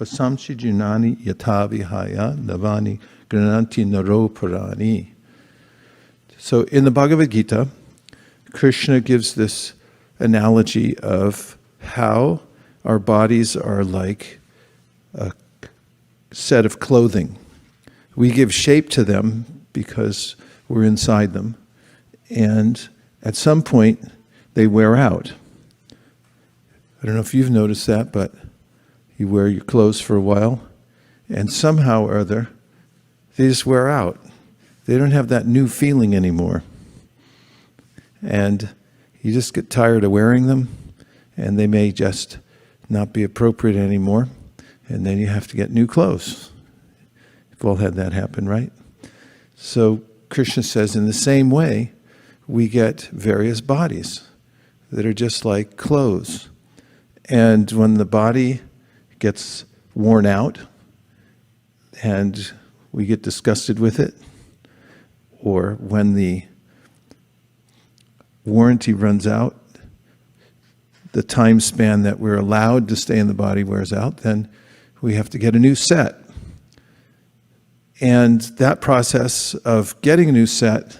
Vasamshi Junani Yata Vihaya Navani Grananti Naro Purani. So in the Bhagavad Gita, Krishna gives this analogy of how our bodies are like a set of clothing. We give shape to them because we're inside them, and at some point they wear out. I don't know if you've noticed that, but you wear your clothes for a while, and somehow or other they just wear out. They don't have that new feeling anymore. And you just get tired of wearing them, and they may just not be appropriate anymore, and then you have to get new clothes. We've all had that happen, right? So Krishna says in the same way, we get various bodies that are just like clothes. And when the body gets worn out and we get disgusted with it, or when the warranty runs out, the time span that we're allowed to stay in the body wears out, then we have to get a new set. And that process of getting a new set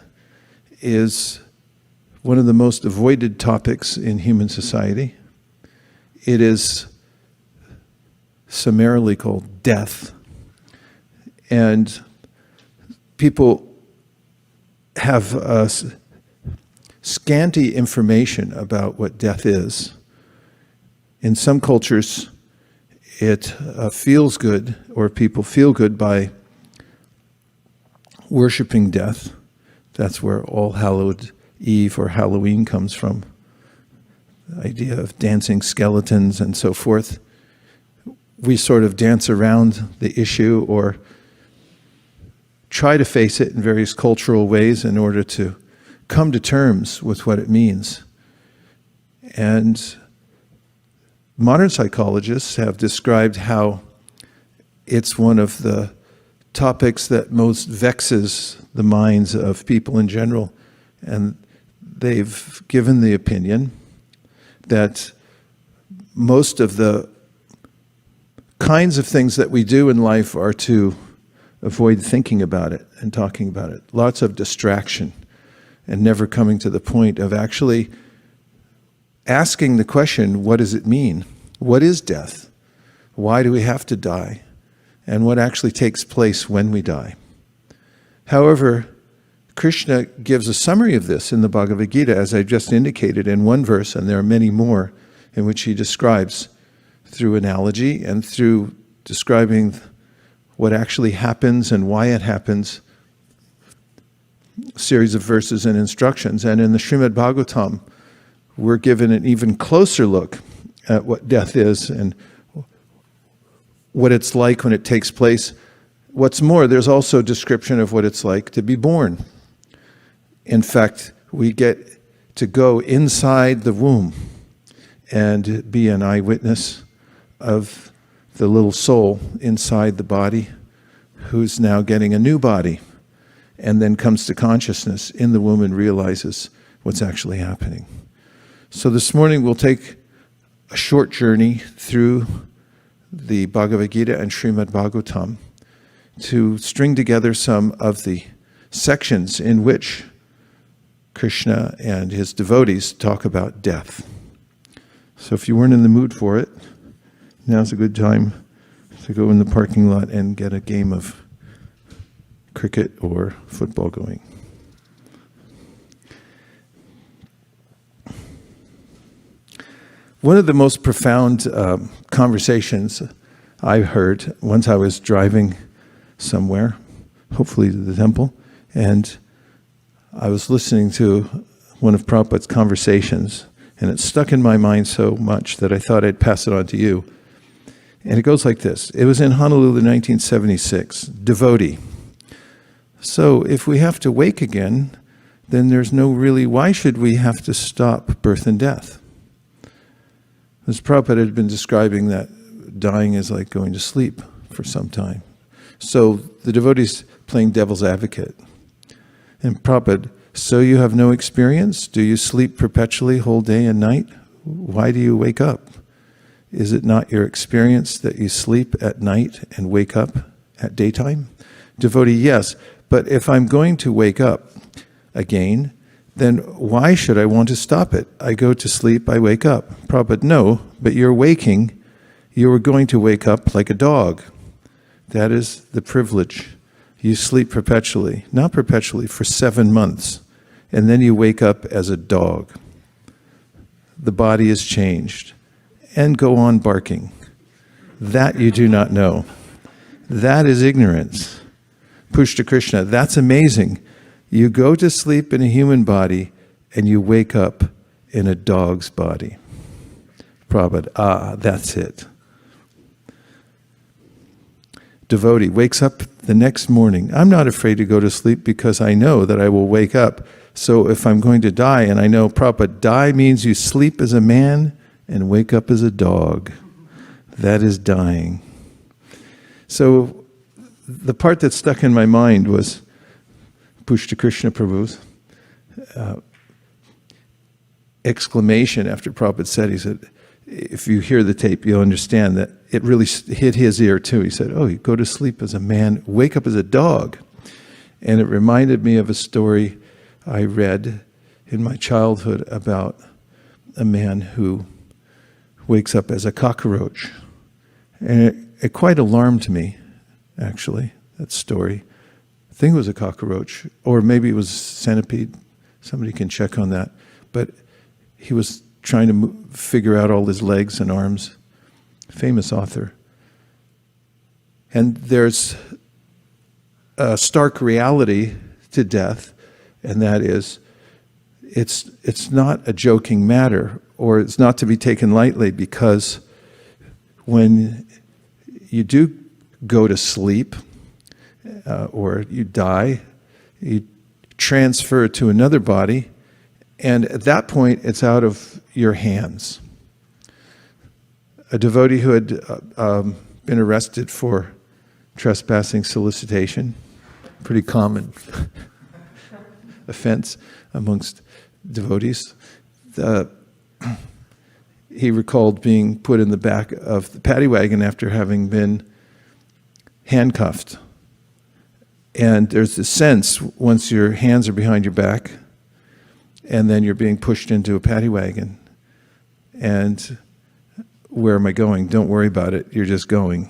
is one of the most avoided topics in human society. It is summarily called death. And people have scanty information about what death is. In some cultures, it feels good, or people feel good by worshiping death. That's where All Hallowed Eve or Halloween comes from. The idea of dancing skeletons and so forth. We sort of dance around the issue or try to face it in various cultural ways in order to come to terms with what it means. And modern psychologists have described how it's one of the topics that most vexes the minds of people in general. And they've given the opinion that most of the kinds of things that we do in life are to avoid thinking about it and talking about it. Lots of distraction and never coming to the point of actually asking the question, what does it mean? What is death? Why do we have to die? And what actually takes place when we die? However, Krishna gives a summary of this in the Bhagavad Gita, as I just indicated, in one verse, and there are many more in which he describes through analogy and through describing what actually happens and why it happens, a series of verses and instructions. And in the Srimad Bhagavatam, we're given an even closer look at what death is and what it's like when it takes place. What's more, there's also a description of what it's like to be born. In fact, we get to go inside the womb and be an eyewitness of the little soul inside the body who's now getting a new body and then comes to consciousness in the womb and realizes what's actually happening. So this morning we'll take a short journey through the Bhagavad Gita and Srimad Bhagavatam to string together some of the sections in which Krishna and his devotees talk about death. So if you weren't in the mood for it, now's a good time to go in the parking lot and get a game of cricket or football going. One of the most profound conversations I heard once I was driving somewhere, hopefully to the temple, and I was listening to one of Prabhupada's conversations, and it stuck in my mind so much that I thought I'd pass it on to you. And it goes like this. It was in Honolulu, 1976. Devotee. So if we have to wake again, then there's no really, why should we have to stop birth and death? As Prabhupada had been describing that dying is like going to sleep for some time. So the devotee's playing devil's advocate. And Prabhupada, so you have no experience? Do you sleep perpetually whole day and night? Why do you wake up? Is it not your experience that you sleep at night and wake up at daytime? Devotee, yes. But if I'm going to wake up again, then why should I want to stop it? I go to sleep, I wake up. Prabhupada, no, but you're waking. You are going to wake up like a dog. That is the privilege. You sleep perpetually, not perpetually, for 7 months. And then you wake up as a dog. The body is changed. And go on barking. That you do not know. That is ignorance. Pushta Krishna, that's amazing. You go to sleep in a human body and you wake up in a dog's body. Prabhupada, that's it. Devotee wakes up the next morning. I'm not afraid to go to sleep because I know that I will wake up. So if I'm going to die, and I know, Prabhupada, die means you sleep as a man and wake up as a dog. That is dying. So the part that stuck in my mind was Pushta Krishna Prabhu's exclamation after Prabhupada said, he said, if you hear the tape, you'll understand that it really hit his ear too. He said, oh, you go to sleep as a man, wake up as a dog. And it reminded me of a story I read in my childhood about a man who wakes up as a cockroach. And it quite alarmed me, actually, that story. I think it was a cockroach, or maybe it was a centipede. Somebody can check on that. But he was trying to figure out all his legs and arms. Famous author. And there's a stark reality to death, and that is, it's not a joking matter, or it's not to be taken lightly, because when you do go to sleep, or you die, you transfer to another body, and at that point, it's out of your hands. A devotee who had been arrested for trespassing solicitation, pretty common offense amongst devotees. He recalled being put in the back of the paddy wagon after having been handcuffed. And there's this sense, once your hands are behind your back, and then you're being pushed into a paddy wagon. And where am I going? Don't worry about it. You're just going.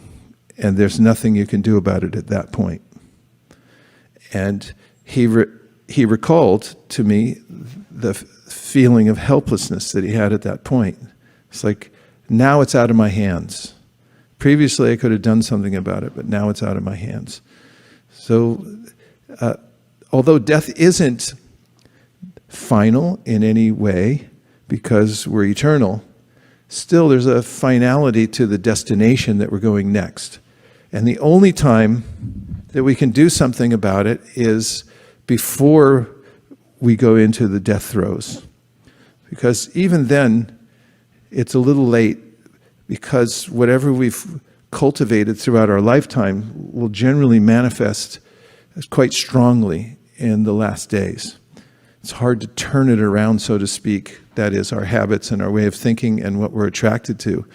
And there's nothing you can do about it at that point. And he recalled to me the feeling of helplessness that he had at that point. It's like, now it's out of my hands. Previously I could have done something about it, but now it's out of my hands. So, although death isn't final in any way, because we're eternal, still there's a finality to the destination that we're going next. And the only time that we can do something about it is before we go into the death throes. Because even then, it's a little late, because whatever we've cultivated throughout our lifetime will generally manifest quite strongly in the last days. It's hard to turn it around, so to speak. That is, our habits and our way of thinking and what we're attracted to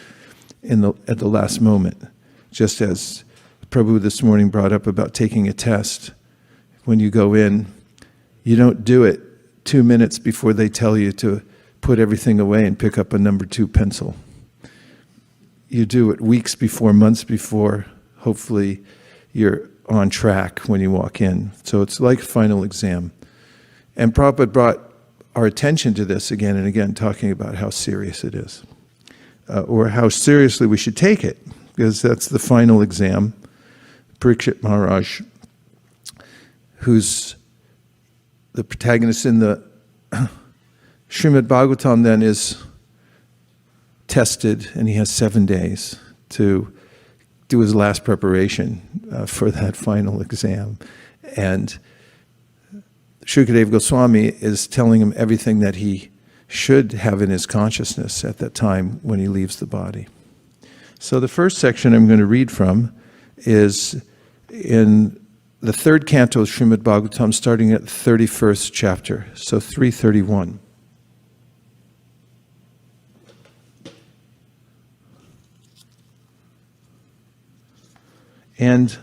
at the last moment. Just as Prabhu this morning brought up about taking a test. When you go in, you don't do it 2 minutes before they tell you to put everything away and pick up a number 2 pencil. You do it weeks before, months before. Hopefully you're on track when you walk in. So it's like a final exam. And Prabhupada brought our attention to this again and again, talking about how serious it is, or how seriously we should take it, because that's the final exam. Parikshit Maharaj, who's the protagonist in the Srimad Bhagavatam, then is tested, and he has 7 days to do his last preparation for that final exam. And Shukadeva Goswami is telling him everything that he should have in his consciousness at that time when he leaves the body. So the first section I'm going to read from is in the 3rd canto of Srimad Bhagavatam, starting at the 31st chapter, so 331. And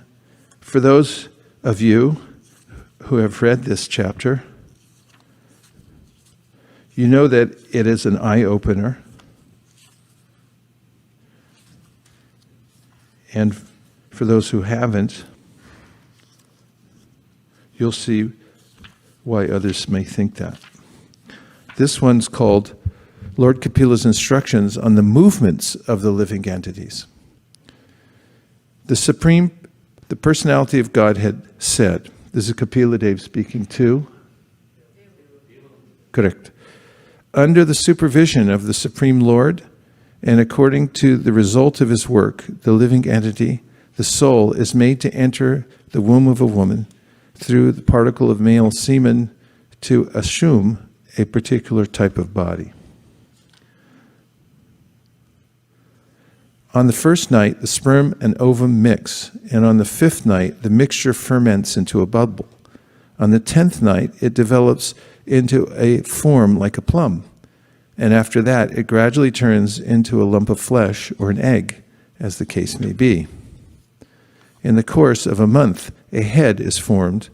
for those of you who have read this chapter, you know that it is an eye-opener. And for those who haven't, you'll see why others may think that. This one's called Lord Kapila's Instructions on the Movements of the Living Entities. The personality of God had said, this is Kapila Dev speaking too? Correct. Under the supervision of the Supreme Lord, and according to the result of his work, the living entity, the soul, is made to enter the womb of a woman through the particle of male semen to assume a particular type of body. On the first night, the sperm and ovum mix, and on the fifth night, the mixture ferments into a bubble. On the 10th night, it develops into a form like a plum, and after that, it gradually turns into a lump of flesh or an egg, as the case may be. In the course of a month, a head is formed,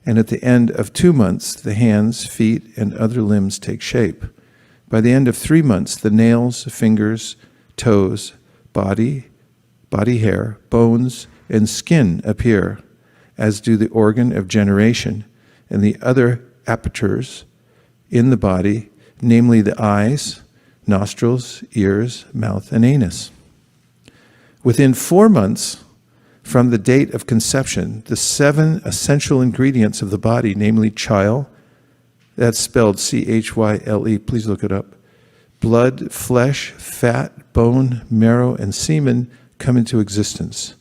and at the end of 2 months, the hands, feet, and other limbs take shape. By the end of 3 months, the nails, fingers, toes, body hair, bones, and skin appear, as do the organ of generation and the other apertures in the body, namely the eyes, nostrils, ears, mouth, and anus. Within 4 months from the date of conception, the 7 essential ingredients of the body, namely chyle, that's spelled C-H-Y-L-E, please look it up, blood, flesh, fat, bone, marrow, and semen come into existence.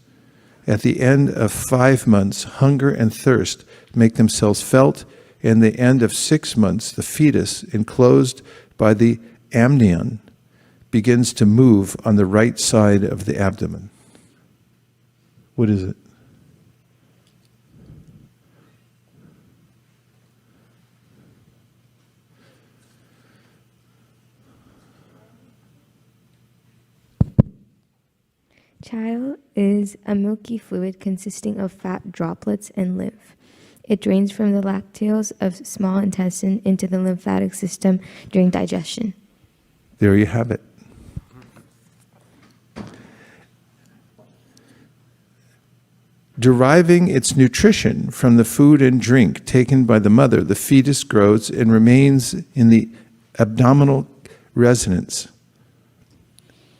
At the end of 5 months, hunger and thirst make themselves felt. In the end of 6 months, the fetus, enclosed by the amnion, begins to move on the right side of the abdomen. What is it? Chyle is a milky fluid consisting of fat droplets and lymph. It drains from the lacteals of small intestine into the lymphatic system during digestion. There you have it. Deriving its nutrition from the food and drink taken by the mother, the fetus grows and remains in the abdominal residence.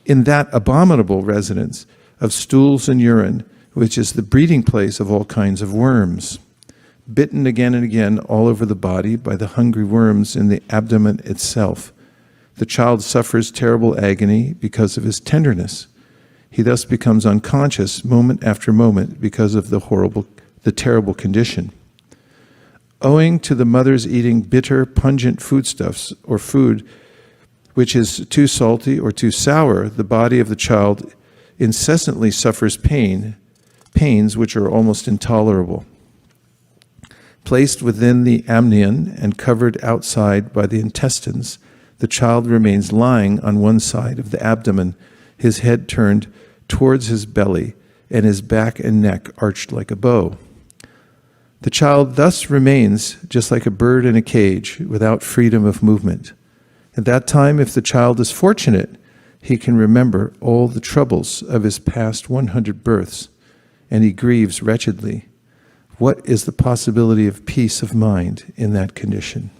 In that abominable residence of stools and urine, which is the breeding place of all kinds of worms, bitten again and again all over the body by the hungry worms in the abdomen itself. The child suffers terrible agony because of his tenderness. He thus becomes unconscious moment after moment because of the terrible condition. Owing to the mother's eating bitter, pungent foodstuffs or food which is too salty or too sour, the body of the child incessantly suffers pains which are almost intolerable. Placed within the amnion and covered outside by the intestines, the child remains lying on one side of the abdomen, his head turned towards his belly, and his back and neck arched like a bow. The child thus remains just like a bird in a cage, without freedom of movement. At that time, if the child is fortunate, he can remember all the troubles of his past 100 births, and he grieves wretchedly. What is the possibility of peace of mind in that condition?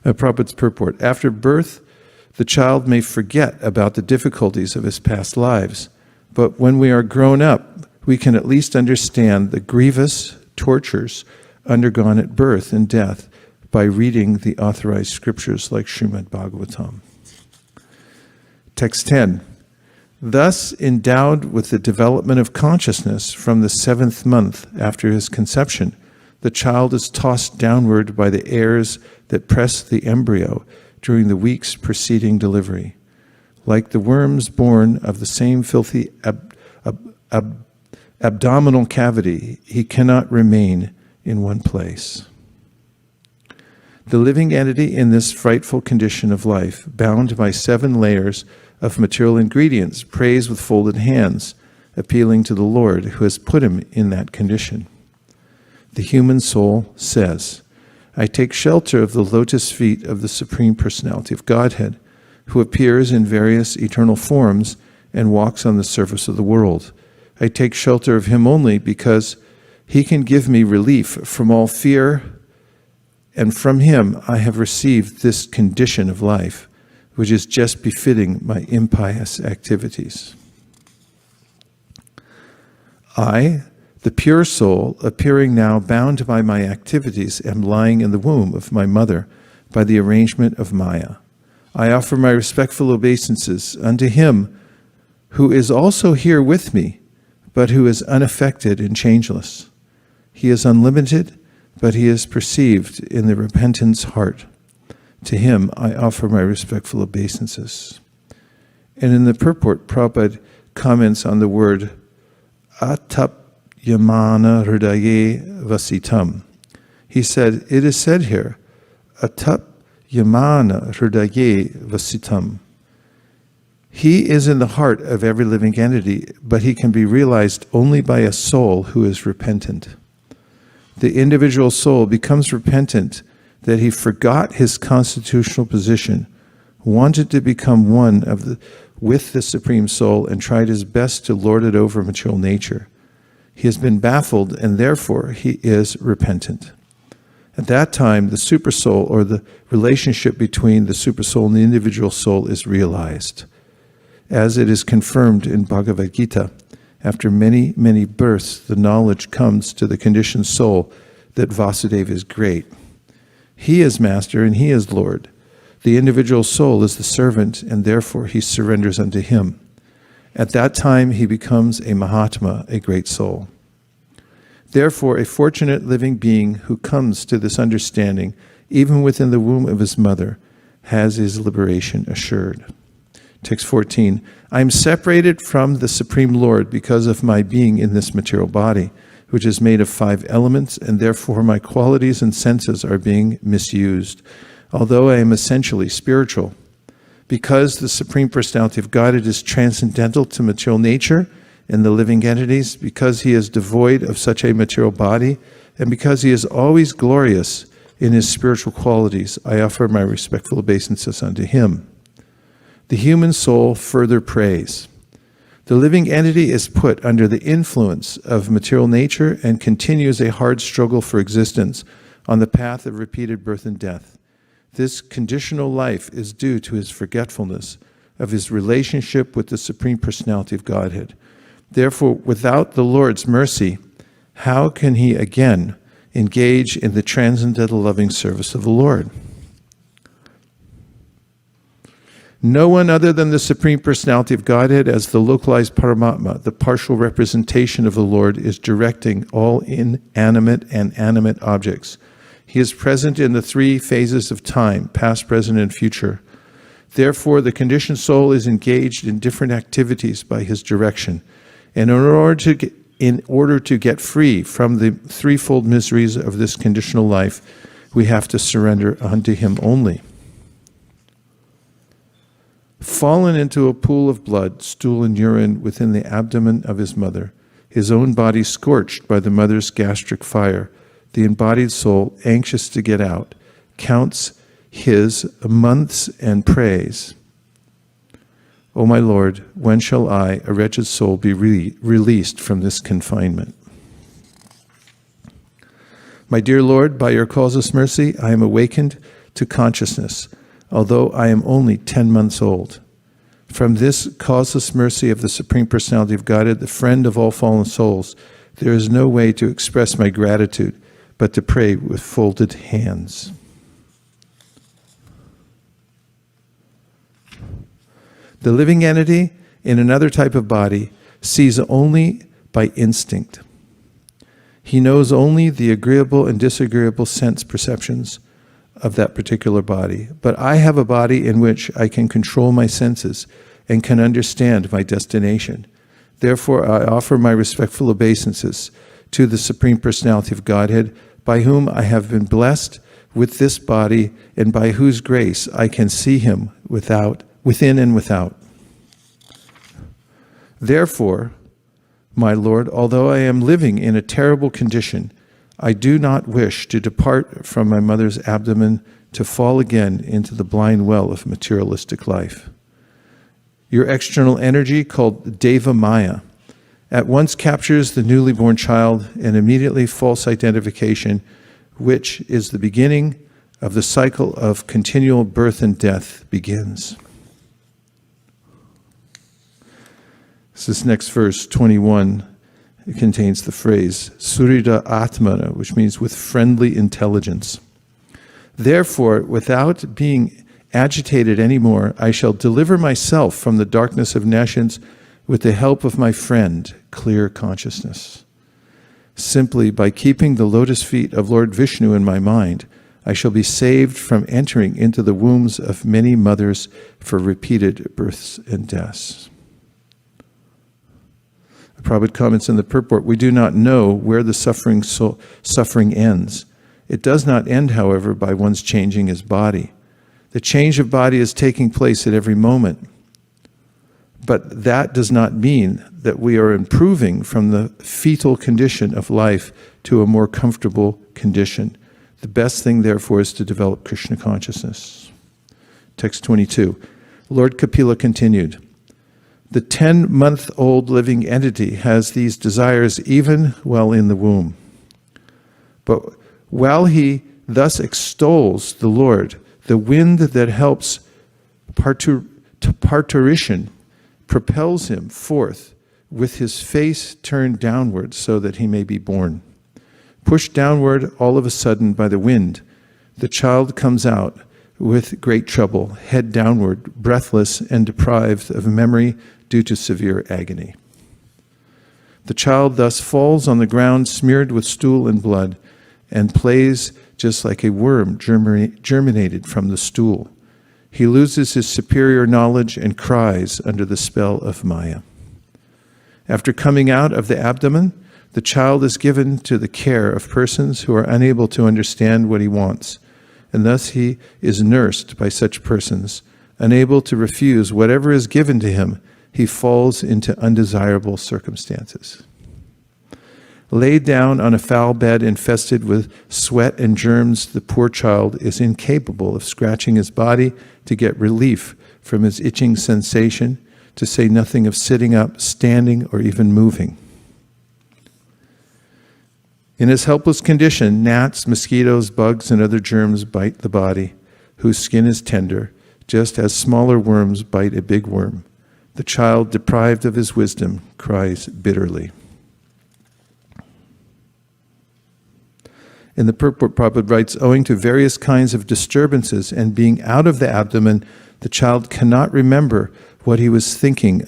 Prabhupada's purport. After birth, the child may forget about the difficulties of his past lives, but when we are grown up, we can at least understand the grievous tortures undergone at birth and death by reading the authorized scriptures like Srimad Bhagavatam. Text 10. Thus endowed with the development of consciousness from the 7th month after his conception, the child is tossed downward by the airs that press the embryo during the weeks preceding delivery. Like the worms born of the same filthy abdominal cavity, he cannot remain in one place. The living entity in this frightful condition of life, bound by 7 layers of material ingredients, prays with folded hands, appealing to the Lord who has put him in that condition. The human soul says, I take shelter of the lotus feet of the Supreme Personality of Godhead, who appears in various eternal forms and walks on the surface of the world. I take shelter of him only because he can give me relief from all fear, and from him I have received this condition of life, which is just befitting my impious activities. I, the pure soul, appearing now bound by my activities, am lying in the womb of my mother by the arrangement of Maya. I offer my respectful obeisances unto him who is also here with me, but who is unaffected and changeless. He is unlimited, but he is perceived in the repentant's heart. To him I offer my respectful obeisances. And in the purport, Prabhupada comments on the word atap yamana hridaye vasitam. He said, it is said here, atap yamana hridaye vasitam. He is in the heart of every living entity, but he can be realized only by a soul who is repentant. The individual soul becomes repentant that he forgot his constitutional position, wanted to become one with the Supreme Soul, and tried his best to lord it over material nature. He has been baffled, and therefore he is repentant. At that time, the Supersoul, or the relationship between the Supersoul and the individual soul, is realized. As it is confirmed in Bhagavad Gita, after many, many births, the knowledge comes to the conditioned soul that Vasudeva is great. He is master and he is Lord. The individual soul is the servant, and therefore he surrenders unto him. At that time, he becomes a Mahatma, a great soul. Therefore, a fortunate living being who comes to this understanding, even within the womb of his mother, has his liberation assured. Text 14, I am separated from the Supreme Lord because of my being in this material body, which is made of 5 elements, and therefore my qualities and senses are being misused, although I am essentially spiritual. Because the Supreme Personality of Godhead is transcendental to material nature and the living entities, because he is devoid of such a material body, and because he is always glorious in his spiritual qualities, I offer my respectful obeisances unto him. The human soul further prays. The living entity is put under the influence of material nature and continues a hard struggle for existence on the path of repeated birth and death. This conditional life is due to his forgetfulness of his relationship with the Supreme Personality of Godhead. Therefore, without the Lord's mercy, how can he again engage in the transcendental loving service of the Lord? No one other than the Supreme Personality of Godhead, as the localized Paramatma, the partial representation of the Lord, is directing all inanimate and animate objects. He is present in the 3 phases of time, past, present, and future. Therefore, the conditioned soul is engaged in different activities by his direction. And in order to get free from the threefold miseries of this conditional life, we have to surrender unto him only. Fallen into a pool of blood, stool, and urine within the abdomen of his mother, his own body scorched by the mother's gastric fire, the embodied soul, anxious to get out, counts his months and prays, O my Lord, when shall I, a wretched soul, be released from this confinement? My dear Lord, by your causeless mercy, I am awakened to consciousness, although I am only 10 months old. From this causeless mercy of the Supreme Personality of Godhead, the friend of all fallen souls, there is no way to express my gratitude but to pray with folded hands. The living entity in another type of body sees only by instinct. He knows only the agreeable and disagreeable sense perceptions of that particular body. But I have a body in which I can control my senses and can understand my destination. Therefore, I offer my respectful obeisances to the Supreme Personality of Godhead, by whom I have been blessed with this body, and by whose grace I can see him within and without. Therefore, my Lord, although I am living in a terrible condition, I do not wish to depart from my mother's abdomen to fall again into the blind well of materialistic life. Your external energy, called Deva Maya, at once captures the newly born child, and immediately false identification, which is the beginning of the cycle of continual birth and death, begins. This next verse, 21, it contains the phrase, Surida Atmana, which means with friendly intelligence. Therefore, without being agitated anymore, I shall deliver myself from the darkness of nescience with the help of my friend, clear consciousness. Simply by keeping the lotus feet of Lord Vishnu in my mind, I shall be saved from entering into the wombs of many mothers for repeated births and deaths. The Prabhupada comments in the purport, we do not know where the suffering ends. It does not end, however, by one's changing his body. The change of body is taking place at every moment. But that does not mean that we are improving from the fetal condition of life to a more comfortable condition. The best thing, therefore, is to develop Krishna consciousness. Text 22. Lord Kapila continued, the 10-month-old living entity has these desires even while in the womb. But while he thus extols the Lord, the wind that helps parturition propels him forth with his face turned downward so that he may be born. Pushed downward all of a sudden by the wind, the child comes out with great trouble, head downward, breathless and deprived of memory due to severe agony. The child thus falls on the ground smeared with stool and blood and plays just like a worm germinated from the stool. He loses his superior knowledge and cries under the spell of Maya. After coming out of the abdomen, the child is given to the care of persons who are unable to understand what he wants, and thus he is nursed by such persons. Unable to refuse whatever is given to him, he falls into undesirable circumstances. Laid down on a foul bed infested with sweat and germs, the poor child is incapable of scratching his body to get relief from his itching sensation, to say nothing of sitting up, standing, or even moving. In his helpless condition, gnats, mosquitoes, bugs, and other germs bite the body, whose skin is tender, just as smaller worms bite a big worm. The child, deprived of his wisdom, cries bitterly. In the purport, Prabhupada writes, owing to various kinds of disturbances and being out of the abdomen, the child cannot remember what he was thinking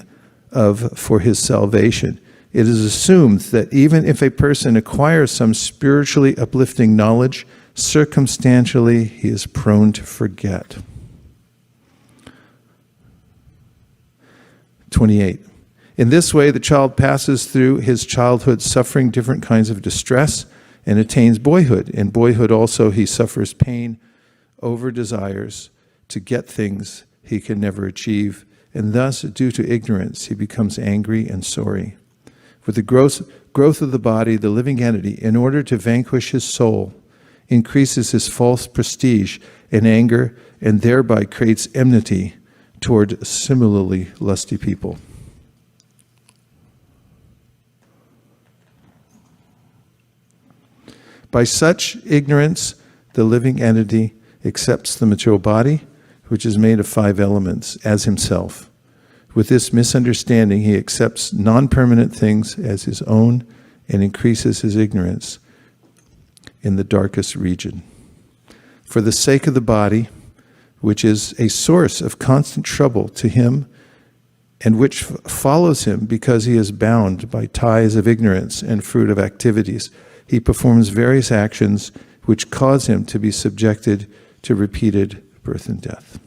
of for his salvation. It is assumed that even if a person acquires some spiritually uplifting knowledge, circumstantially he is prone to forget. 28. In this way, the child passes through his childhood suffering different kinds of distress and attains boyhood. In boyhood also he suffers pain over desires to get things he can never achieve, and thus, due to ignorance, he becomes angry and sorry. With the growth of the body, the living entity, in order to vanquish his soul, increases his false prestige and anger, and thereby creates enmity toward similarly lusty people. By such ignorance, the living entity accepts the material body, which is made of 5 elements, as himself. With this misunderstanding, he accepts non-permanent things as his own and increases his ignorance in the darkest region. For the sake of the body, which is a source of constant trouble to him and which follows him because he is bound by ties of ignorance and fruit of activities, he performs various actions which cause him to be subjected to repeated birth and death.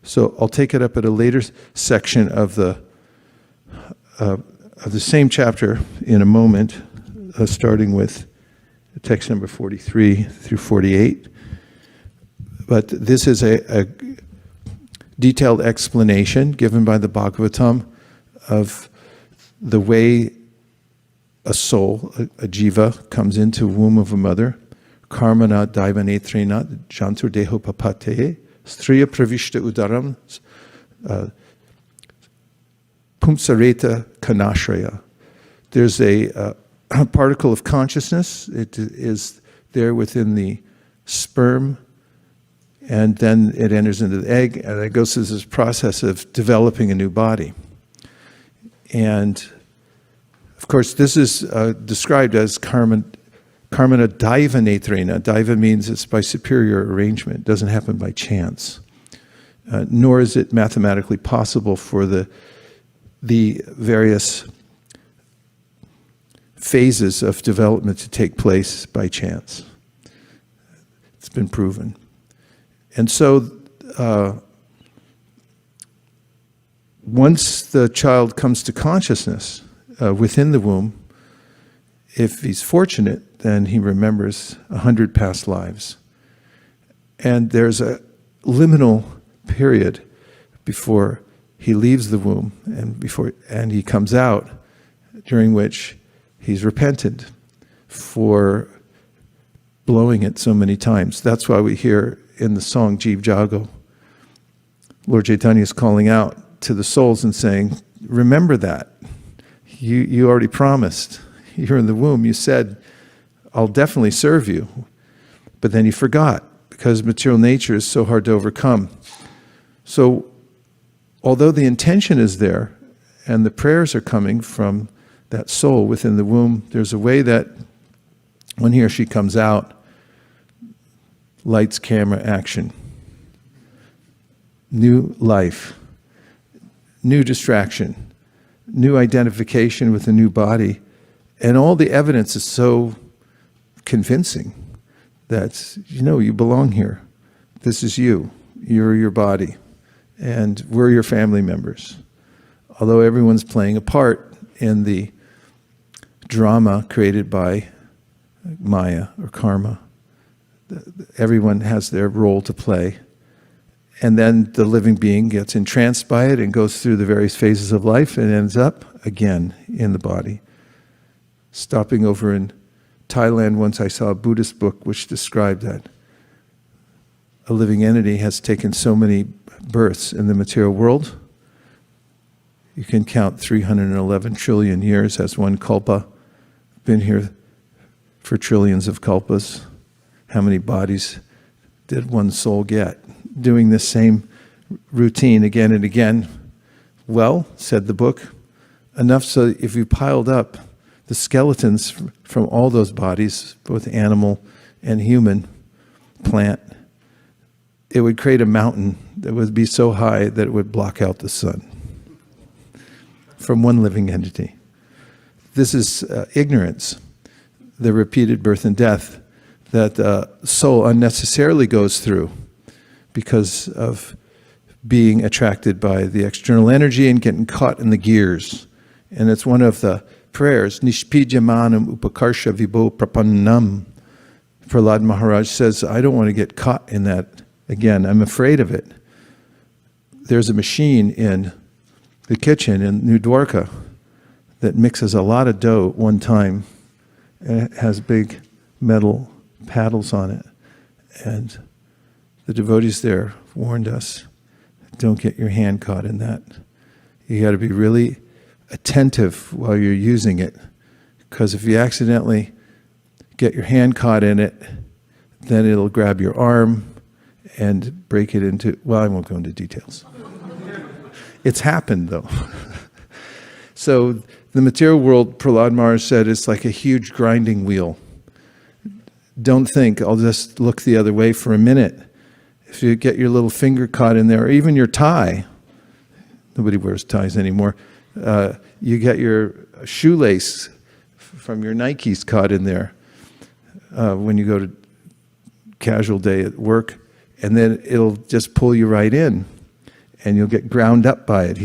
So I'll take it up at a later section of the same chapter in a moment, starting with text number 43 through 48. But this is a detailed explanation given by the Bhagavatam of the way a soul, a jiva, comes into the womb of a mother. Karmana daivanetrena jantur deho papate striya pravishta udaram pumsareta kanashraya. There's a particle of consciousness. It is there within the sperm, and then it enters into the egg, and it goes through this process of developing a new body. And of course, this is described as karmana daiva netrena. Daiva means it's by superior arrangement. It doesn't happen by chance. Nor is it mathematically possible for the various phases of development to take place by chance. It's been proven. And so once the child comes to consciousness within the womb, if he's fortunate, then he remembers 100 past lives. And there's a liminal period before he leaves the womb and he comes out, during which he's repentant for blowing it so many times. That's why we hear in the song Jeev Jago, Lord Chaitanya is calling out to the souls and saying, remember that. You already promised. You're in the womb. You said, I'll definitely serve you. But then you forgot, because material nature is so hard to overcome. So, although the intention is there, and the prayers are coming from that soul within the womb, there's a way that when he or she comes out, lights, camera, action. New life, new distraction, new identification with a new body. And all the evidence is so convincing that, you belong here. This is you. You're your body. And we're your family members. Although everyone's playing a part in the drama created by Maya or karma, everyone has their role to play. And then the living being gets entranced by it and goes through the various phases of life and ends up again in the body. Stopping over in Thailand, once I saw a Buddhist book which described that a living entity has taken so many births in the material world. You can count 311 trillion years as one kalpa. Been here for trillions of kalpas. How many bodies did one soul get? Doing this same routine again and again. Well, said the book, enough so if you piled up the skeletons from all those bodies, both animal and human, plant, it would create a mountain that would be so high that it would block out the sun from one living entity. This is ignorance, the repeated birth and death that the soul unnecessarily goes through because of being attracted by the external energy and getting caught in the gears. And it's one of the prayers, Nishpijamanam upakarsha vibho prapannam. Prahlad Maharaj says, I don't want to get caught in that again. I'm afraid of it. There's a machine in the kitchen in New Dwarka that mixes a lot of dough at one time, and it has big metal paddles on it. And the devotees there warned us, don't get your hand caught in that. You got to be really attentive while you're using it, because if you accidentally get your hand caught in it, then it'll grab your arm and break it into, well, I won't go into details. It's happened though. So the material world, Prahlad Maharaj said, is like a huge grinding wheel. Don't think, I'll just look the other way for a minute. If you get your little finger caught in there, or even your tie, nobody wears ties anymore, you get your shoelace from your Nikes caught in there when you go to casual day at work, and then it'll just pull you right in, and you'll get ground up by it,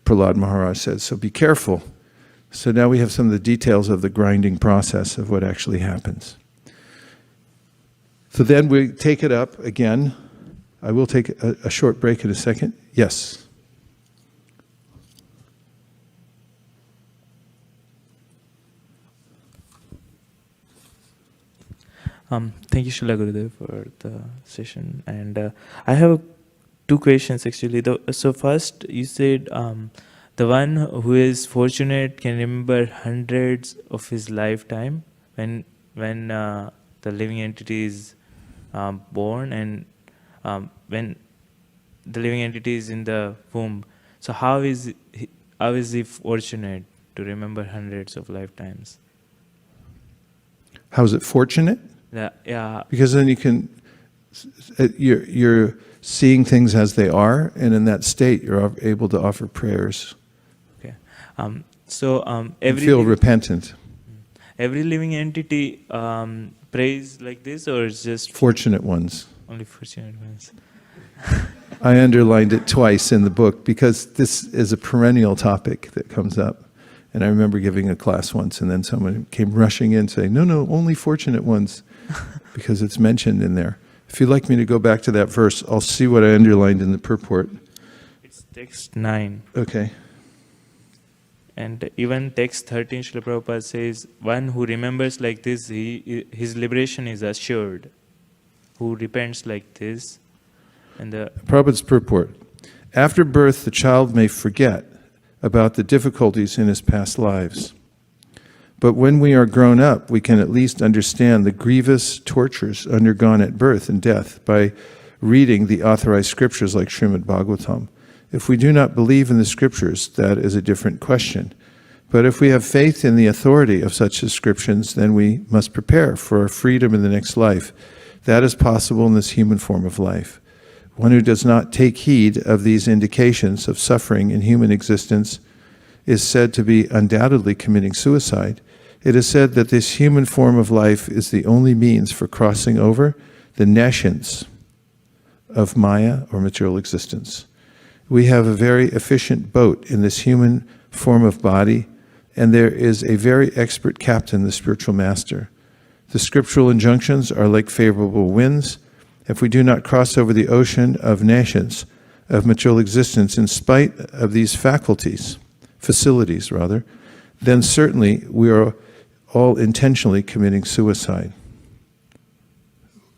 Prahlad Maharaj says, so be careful. So now we have some of the details of the grinding process of what actually happens. So then we take it up again. I will take a short break in a second. Yes? Thank you, Srila Gurudev, for the session. And I have two questions actually. So first, you said the one who is fortunate can remember hundreds of his lifetime when the living entity is born, and when the living entity is in the womb. So how is he fortunate to remember hundreds of lifetimes? How is it fortunate? Yeah. Because then you can, you're seeing things as they are, and in that state, you're able to offer prayers. Okay. So You feel repentant. every living entity prays like this, or it's just Fortunate ones. only fortunate ones? I underlined it twice in the book because this is a perennial topic that comes up. And I remember giving a class once, and then someone came rushing in saying, no, only fortunate ones, because it's mentioned in there. If you'd like me to go back to that verse, I'll see what I underlined in the purport. It's text 9. Okay. And even text 13, Srila Prabhupada says, one who remembers like this, his liberation is assured. Who repents like this. And the Prabhupada's purport. After birth, the child may forget about the difficulties in his past lives. But when we are grown up, we can at least understand the grievous tortures undergone at birth and death by reading the authorized scriptures like Srimad Bhagavatam. If we do not believe in the scriptures, that is a different question. But if we have faith in the authority of such descriptions, then we must prepare for our freedom in the next life. That is possible in this human form of life. One who does not take heed of these indications of suffering in human existence is said to be undoubtedly committing suicide. It is said that this human form of life is the only means for crossing over the nescience of Maya or material existence. We have a very efficient boat in this human form of body, and there is a very expert captain, the spiritual master. The scriptural injunctions are like favorable winds. If we do not cross over the ocean of nescience, of material existence, in spite of these facilities, then certainly we are all intentionally committing suicide.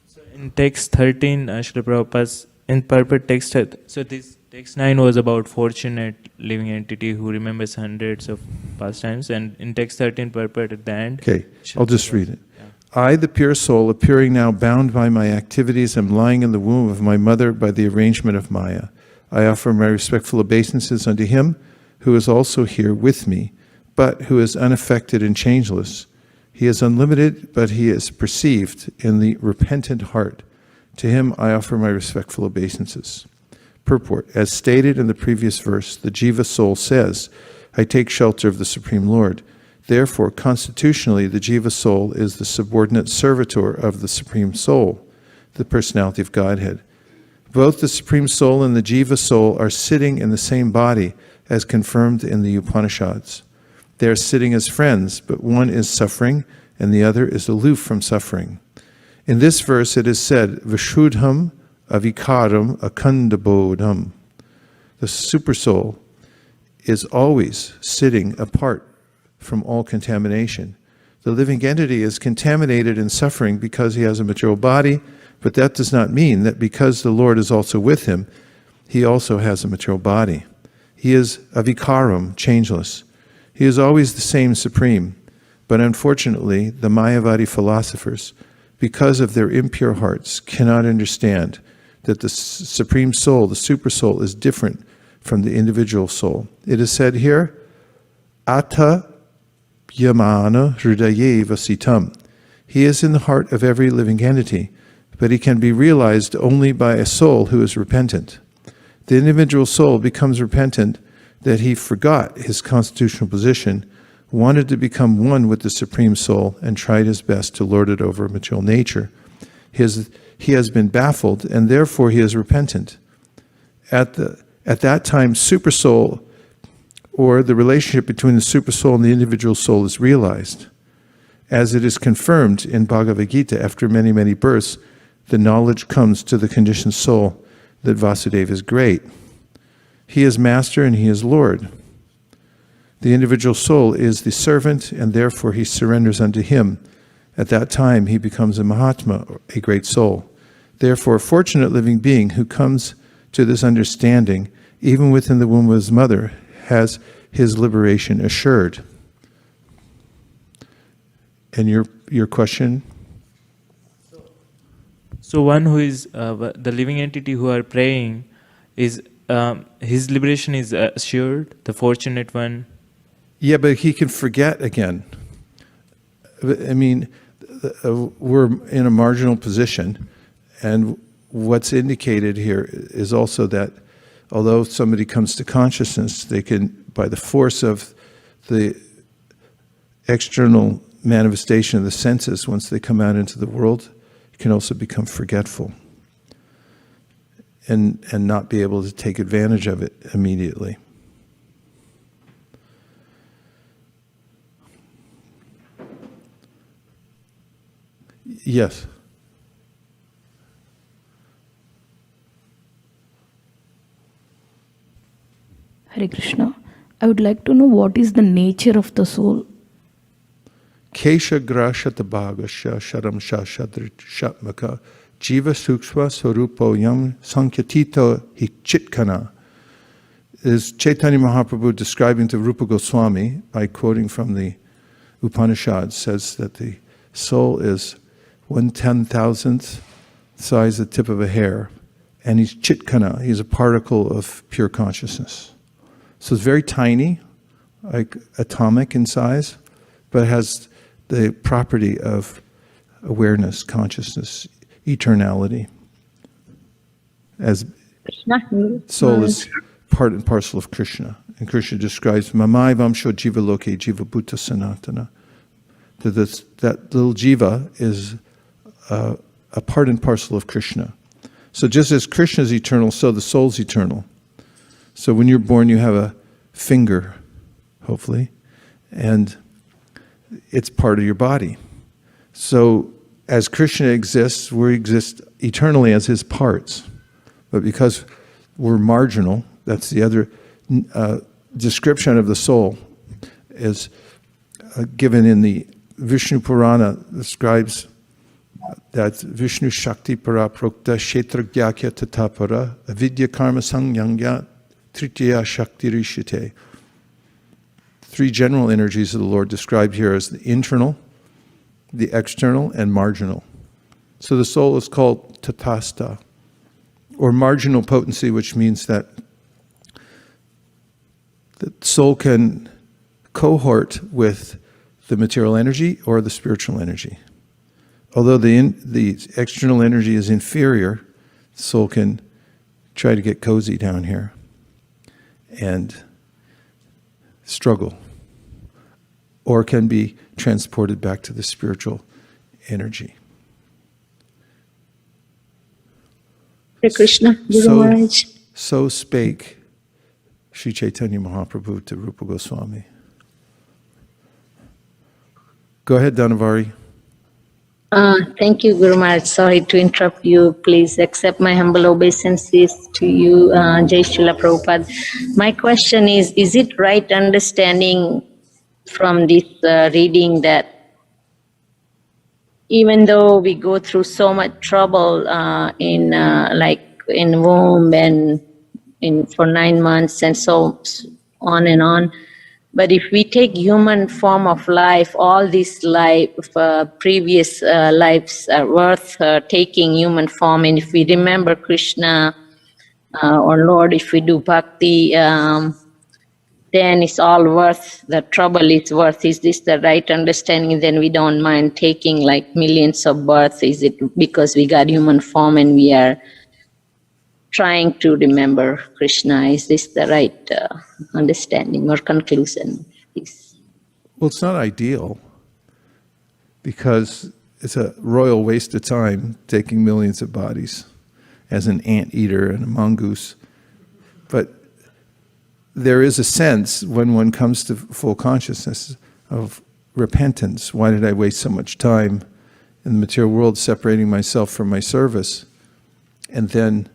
So in text 13, Srila Prabhupada's in purport text, so this text 9 was about fortunate living entity who remembers hundreds of pastimes, and in text 13 purport at the end. Okay, I'll just read it. Yeah. I, the pure soul, appearing now bound by my activities, am lying in the womb of my mother by the arrangement of Maya. I offer my respectful obeisances unto him who is also here with me, but who is unaffected and changeless. He is unlimited, but he is perceived in the repentant heart. To him I offer my respectful obeisances. Purport. As stated in the previous verse, the Jiva soul says, I take shelter of the Supreme Lord. Therefore, constitutionally, the Jiva soul is the subordinate servitor of the Supreme Soul, the personality of Godhead. Both the Supreme Soul and the Jiva soul are sitting in the same body, as confirmed in the Upanishads. They are sitting as friends, but one is suffering, and the other is aloof from suffering. In this verse it is said, Vishuddham avikaram akandabodham. The Supersoul is always sitting apart from all contamination. The living entity is contaminated and suffering because he has a material body, but that does not mean that because the Lord is also with him, he also has a material body. He is avikaram, changeless. He is always the same supreme, but unfortunately, the Mayavadi philosophers, because of their impure hearts, cannot understand that the Supreme Soul, the Super Soul, is different from the individual soul. It is said here, Ata Yamana Hridaye Vasitam. He is in the heart of every living entity, but he can be realized only by a soul who is repentant. The individual soul becomes repentant that he forgot his constitutional position, wanted to become one with the Supreme Soul, and tried his best to lord it over material nature. He has been baffled, and therefore he is repentant. At that time, Super Soul, or the relationship between the Super Soul and the individual soul, is realized. As it is confirmed in Bhagavad Gita, after many, many births, the knowledge comes to the conditioned soul that Vasudeva is great. He is master and he is Lord. The individual soul is the servant, and therefore he surrenders unto him. At that time, he becomes a Mahatma, a great soul. Therefore, a fortunate living being who comes to this understanding, even within the womb of his mother, has his liberation assured. And your question? So one who is the living entity who are praying is his liberation is assured. The fortunate one. Yeah, but he can forget again. I mean, we're in a marginal position, and what's indicated here is also that although somebody comes to consciousness, they can, by the force of the external manifestation of the senses, once they come out into the world, can also become forgetful and not be able to take advantage of it immediately. Yes. Hare Krishna. I would like to know what is the nature of the soul. Kesha grashata bhagasya sharam shashadrit shatmaka jiva sukshva sorupo yam sankyatito hichitkana. Is Chaitanya Mahaprabhu describing to Rupa Goswami, by quoting from the Upanishads, says that the soul is 1/10,000th size, the tip of a hair, and he's chitkana, he's a particle of pure consciousness. So it's very tiny, like atomic in size, but has the property of awareness, consciousness, eternality. As soul is part and parcel of Krishna. And Krishna describes Mamai Vamsho Jiva Loke Jiva Bhuta Sanatana. That little jiva is a part and parcel of Krishna. So just as Krishna is eternal, so the soul's eternal. So when you're born, you have a finger, hopefully, and it's part of your body. So as Krishna exists, we exist eternally as his parts. But because we're marginal, that's the other description of the soul, is given in the Vishnu Purana, describes that Vishnu Shakti Para Prokta Kshetra Gyakya Tatapara Avidya Karma Sangyangya Tritiya Shakti Rishite. Three general energies of the Lord described here as the internal, the external, and marginal. So the soul is called tatasta, or marginal potency, which means that the soul can cohort with the material energy or the spiritual energy. Although the external energy is inferior, the soul can try to get cozy down here and struggle, or can be transported back to the spiritual energy. Hare Krishna, Guru Maharaj. So spake Sri Chaitanya Mahaprabhu to Rupa Goswami. Go ahead, Dhanavari. Thank you, Guru Maharaj. Sorry to interrupt you. Please accept my humble obeisances to you, Jai Srila Prabhupada. My question is it right understanding from this reading that even though we go through so much trouble in womb and for 9 months and so on, but if we take human form of life, all these previous lives are worth taking human form, and if we remember Krishna or Lord, if we do bhakti, then it's all worth, the trouble is worth. Is this the right understanding? Then we don't mind taking like millions of births. Is it because we got human form and we are trying to remember Krishna? Is this the right understanding or conclusion? Please. Well, it's not ideal, because it's a royal waste of time taking millions of bodies as an anteater and a mongoose. But there is a sense when one comes to full consciousness of repentance. Why did I waste so much time in the material world separating myself from my service? And then,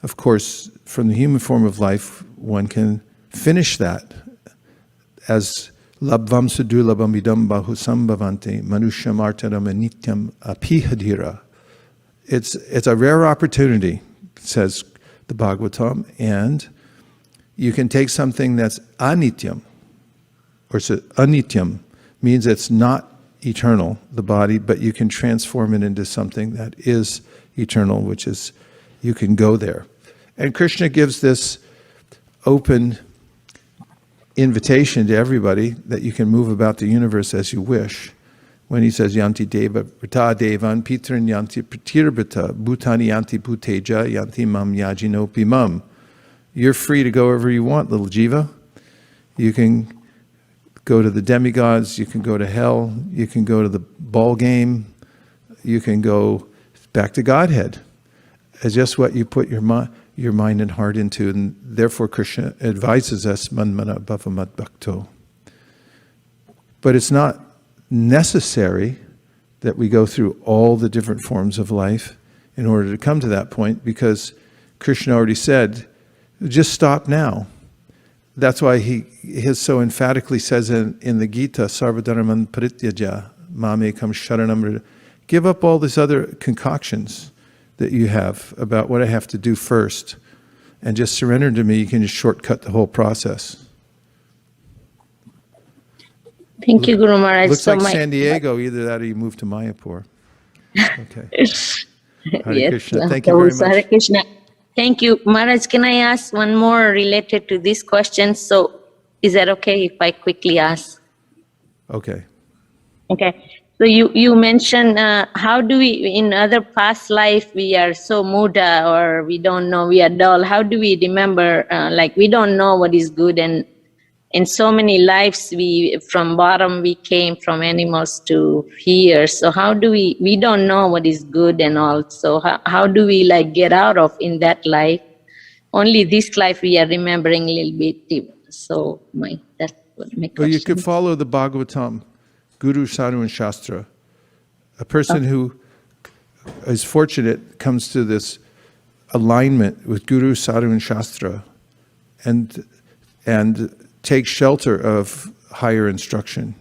of course, from the human form of life, one can finish that as Labvam sudulabam idam bahusam bhavante manushya martaram anityam apihadira. It's a rare opportunity, says the Bhagavatam, and you can take something that's anityam, or anityam means it's not eternal, the body, but you can transform it into something that is eternal, which is, you can go there. And Krishna gives this open invitation to everybody that you can move about the universe as you wish. When he says, Yanti Deva Vrita Devan Pitran Yanti Pratirbhata Bhutani Yanti Bhuteja Yanti Mam Yajinopi Mam. You're free to go wherever you want, little jiva. You can go to the demigods, you can go to hell, you can go to the ball game, you can go back to Godhead. It's just what you put your mind and heart into, and therefore Krishna advises us, manmana bhava madbhakto. But it's not necessary that we go through all the different forms of life in order to come to that point, because Krishna already said, just stop now. That's why he so emphatically says in the Gita, Sarvadharaman parityaja, mamekam sharanam. Give up all these other concoctions that you have about what I have to do first, and just surrender to me. You can just shortcut the whole process. Thank you, Guru Maharaj. Looks So like my- San Diego, either that or you move to Mayapur. Okay. Hare Yes, Krishna. Thank you very so Hare much. Krishna. Thank you. Maharaj, can I ask one more related to this question? So is that okay if I quickly ask? Okay. Okay. So you mentioned how do we, in other past life, we are so muda, or we don't know, we are dull. How do we remember, like we don't know what is good, and in so many lives, from bottom, we came from animals to here. So how do we don't know what is good and all. So how do we like get out of in that life? Only this life we are remembering a little bit. So that's what my question. Well, you could follow the Bhagavatam, Guru, Sadhu, and Shastra. A person who is fortunate comes to this alignment with Guru, Sadhu, and Shastra, and take shelter of higher instruction.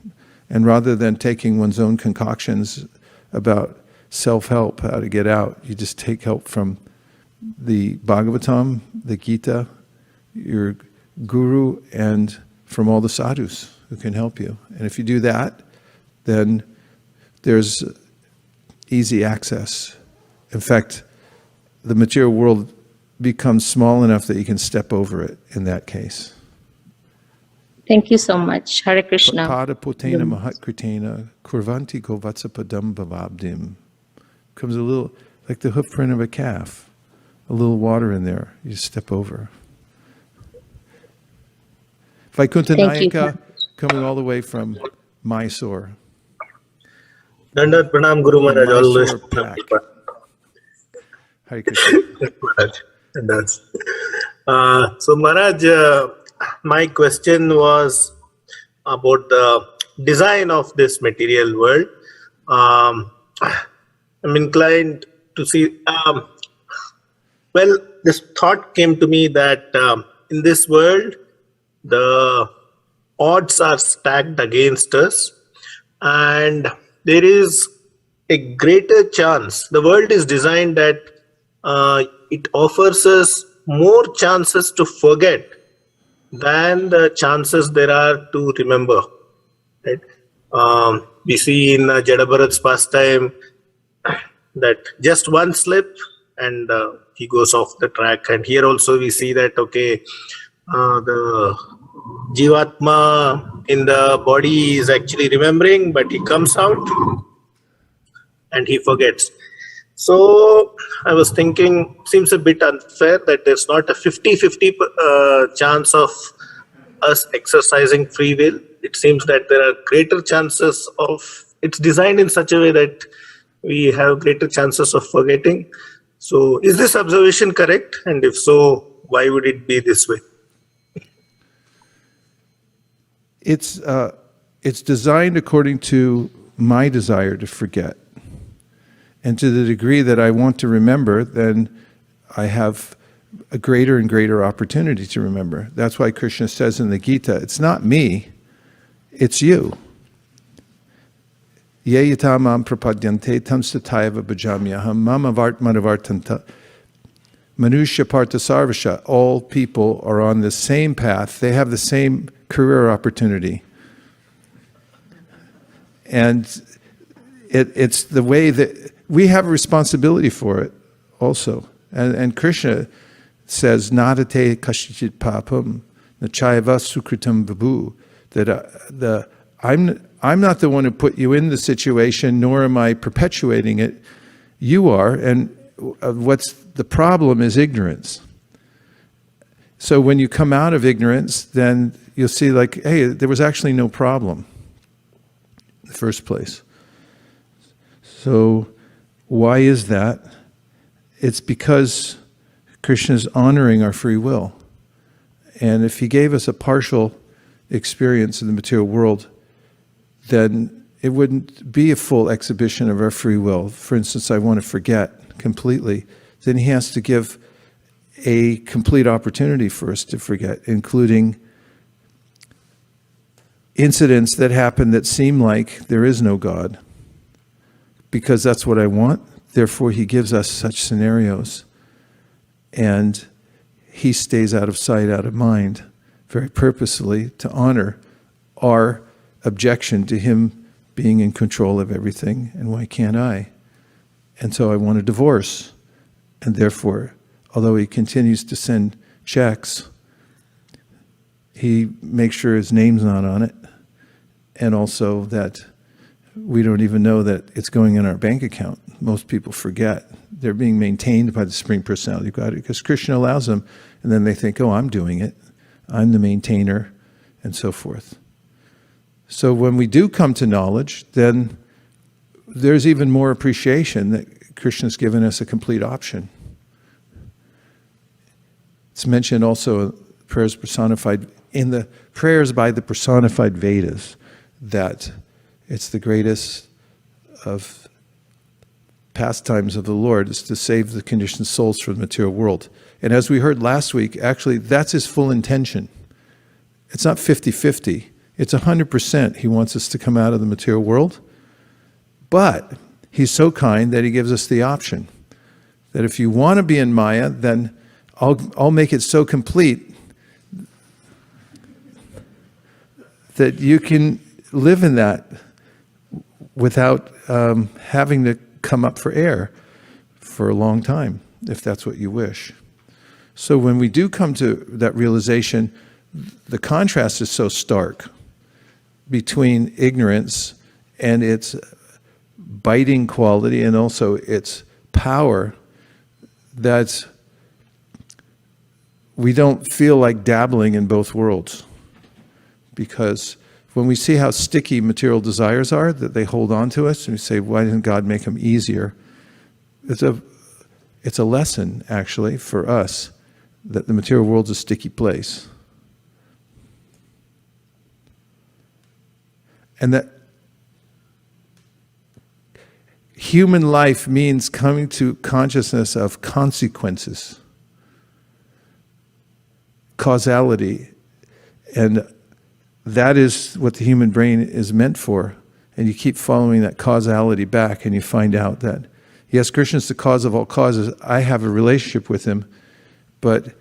And rather than taking one's own concoctions about self-help, how to get out, you just take help from the Bhagavatam, the Gita, your Guru, and from all the sadhus who can help you. And if you do that, then there's easy access. In fact, the material world becomes small enough that you can step over it in that case. Thank you so much. Hare Krishna. Pada potena mahatkritena kurvanti kovatsapadam bhavabdim. Comes a little, like the hoof print of a calf, a little water in there, you just step over. Vaikuntha Thank you. Nayaka, coming all the way from Mysore. Dandat Pranam Guru Maharaj, always. Mysore pack. Hare Krishna. That's, so Maharaj, my question was about the design of this material world. I'm inclined to see, well, this thought came to me that in this world, the odds are stacked against us, and there is a greater chance. The world is designed that it offers us more chances to forget than the chances there are to remember. Right? We see in Jadabharat's pastime that just one slip and he goes off the track. And here also we see that, okay, the Jivatma in the body is actually remembering, but he comes out and he forgets. So I was thinking, seems a bit unfair that there's not a 50-50 chance of us exercising free will. It seems that there are greater chances of, it's designed in such a way that we have greater chances of forgetting. So is this observation correct? And if so, why would it be this way? It's designed according to my desire to forget. And to the degree that I want to remember, then I have a greater and greater opportunity to remember. That's why Krishna says in the Gita, it's not me, It's you. Ye yatamam prapadyante tam satayava bhajamyaham mama vartmanavartanta. Manusya partha sarvasha. All people are on the same path. They have the same career opportunity. And it's the way that we have a responsibility for it also. And Krishna says, nadate kashichit papam nachayava sukritam babu. That I'm not the one who put you in the situation, nor am I perpetuating it. You are, and what's the problem is ignorance. So when you come out of ignorance, then you'll see like, hey, there was actually no problem in the first place. So why is that? It's because Krishna is honoring our free will. And if he gave us a partial experience in the material world, then it wouldn't be a full exhibition of our free will. For instance, I want to forget completely. Then he has to give a complete opportunity for us to forget, including incidents that happen that seem like there is no God. Because that's what I want. Therefore, he gives us such scenarios. And he stays out of sight, out of mind, very purposely to honor our objection to him being in control of everything. And why can't I? And so I want a divorce. And therefore, although he continues to send checks, he makes sure his name's not on it. And also that we don't even know that it's going in our bank account. Most people forget. They're being maintained by the Supreme Personality of God because Krishna allows them. And then they think, oh, I'm doing it. I'm the maintainer, and so forth. So when we do come to knowledge, then there's even more appreciation that Krishna's given us a complete option. It's mentioned also prayers personified in the prayers by the personified Vedas that it's the greatest of pastimes of the Lord is to save the conditioned souls from the material world. And as we heard last week, actually that's his full intention. It's not 50-50. It's 100% he wants us to come out of the material world. But he's so kind that he gives us the option that if you want to be in Maya, then I'll make it so complete that you can live in that without having to come up for air for a long time, if that's what you wish. So when we do come to that realization, the contrast is so stark between ignorance and its biting quality and also its power that we don't feel like dabbling in both worlds. Because when we see how sticky material desires are, that they hold on to us, and we say, why didn't God make them easier? It's a lesson, actually, for us, that the material world's a sticky place. And that human life means coming to consciousness of consequences, causality, and that is what the human brain is meant for. And you keep following that causality back and you find out that, yes, Krishna is the cause of all causes. I have a relationship with him, but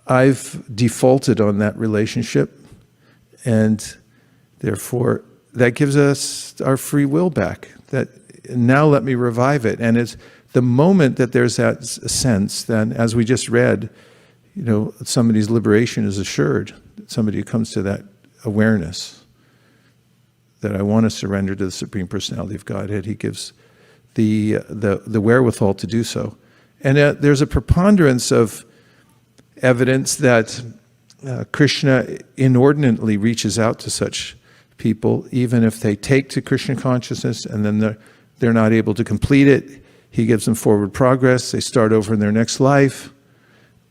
I've defaulted on that relationship, and therefore that gives us our free will back. That now let me revive it. And it's the moment that there's that sense, then as we just read, somebody's liberation is assured. Somebody who comes to that awareness that I want to surrender to the Supreme Personality of Godhead, he gives the wherewithal to do so. And there's a preponderance of evidence that Krishna inordinately reaches out to such people, even if they take to Krishna consciousness and then they're not able to complete it. He gives them forward progress. They start over in their next life.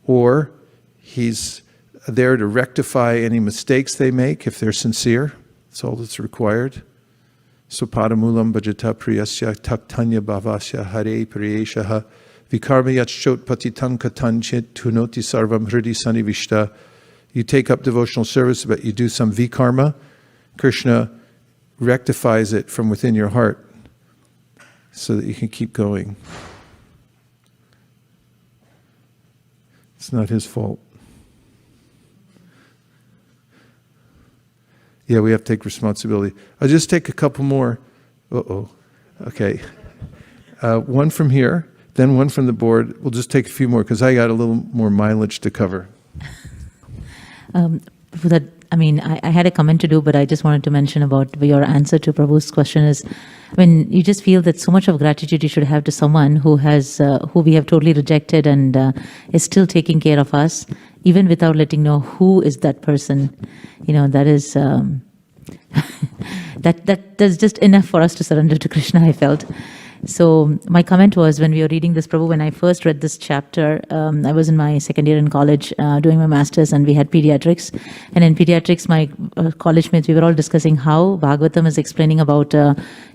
Or he's there to rectify any mistakes they make if they're sincere. That's all that's required. Sopadamulam bhajata priyasya taktanya bhavasya hare priyeshaha vikarmayat shot patitan katanchit tunoti sarvam hridi sanivishta You take up devotional service, but you do some vikarma, Krishna rectifies it from within your heart so that you can keep going. It's not his fault. Yeah, we have to take responsibility. I'll just take a couple more. Uh-oh. Okay. One from here, then one from the board. We'll just take a few more because I got a little more mileage to cover. For that, I had a comment to do, but I just wanted to mention about your answer to Prabhu's question is, you just feel that so much of gratitude you should have to someone who we have totally rejected and is still taking care of us, even without letting know who is that person. That is that's just enough for us to surrender to Krishna, I felt. So my comment was, when we were reading this, Prabhu, when I first read this chapter, I was in my second year in college doing my master's, and we had pediatrics. And in pediatrics, my college mates, we were all discussing how Bhagavatam is explaining about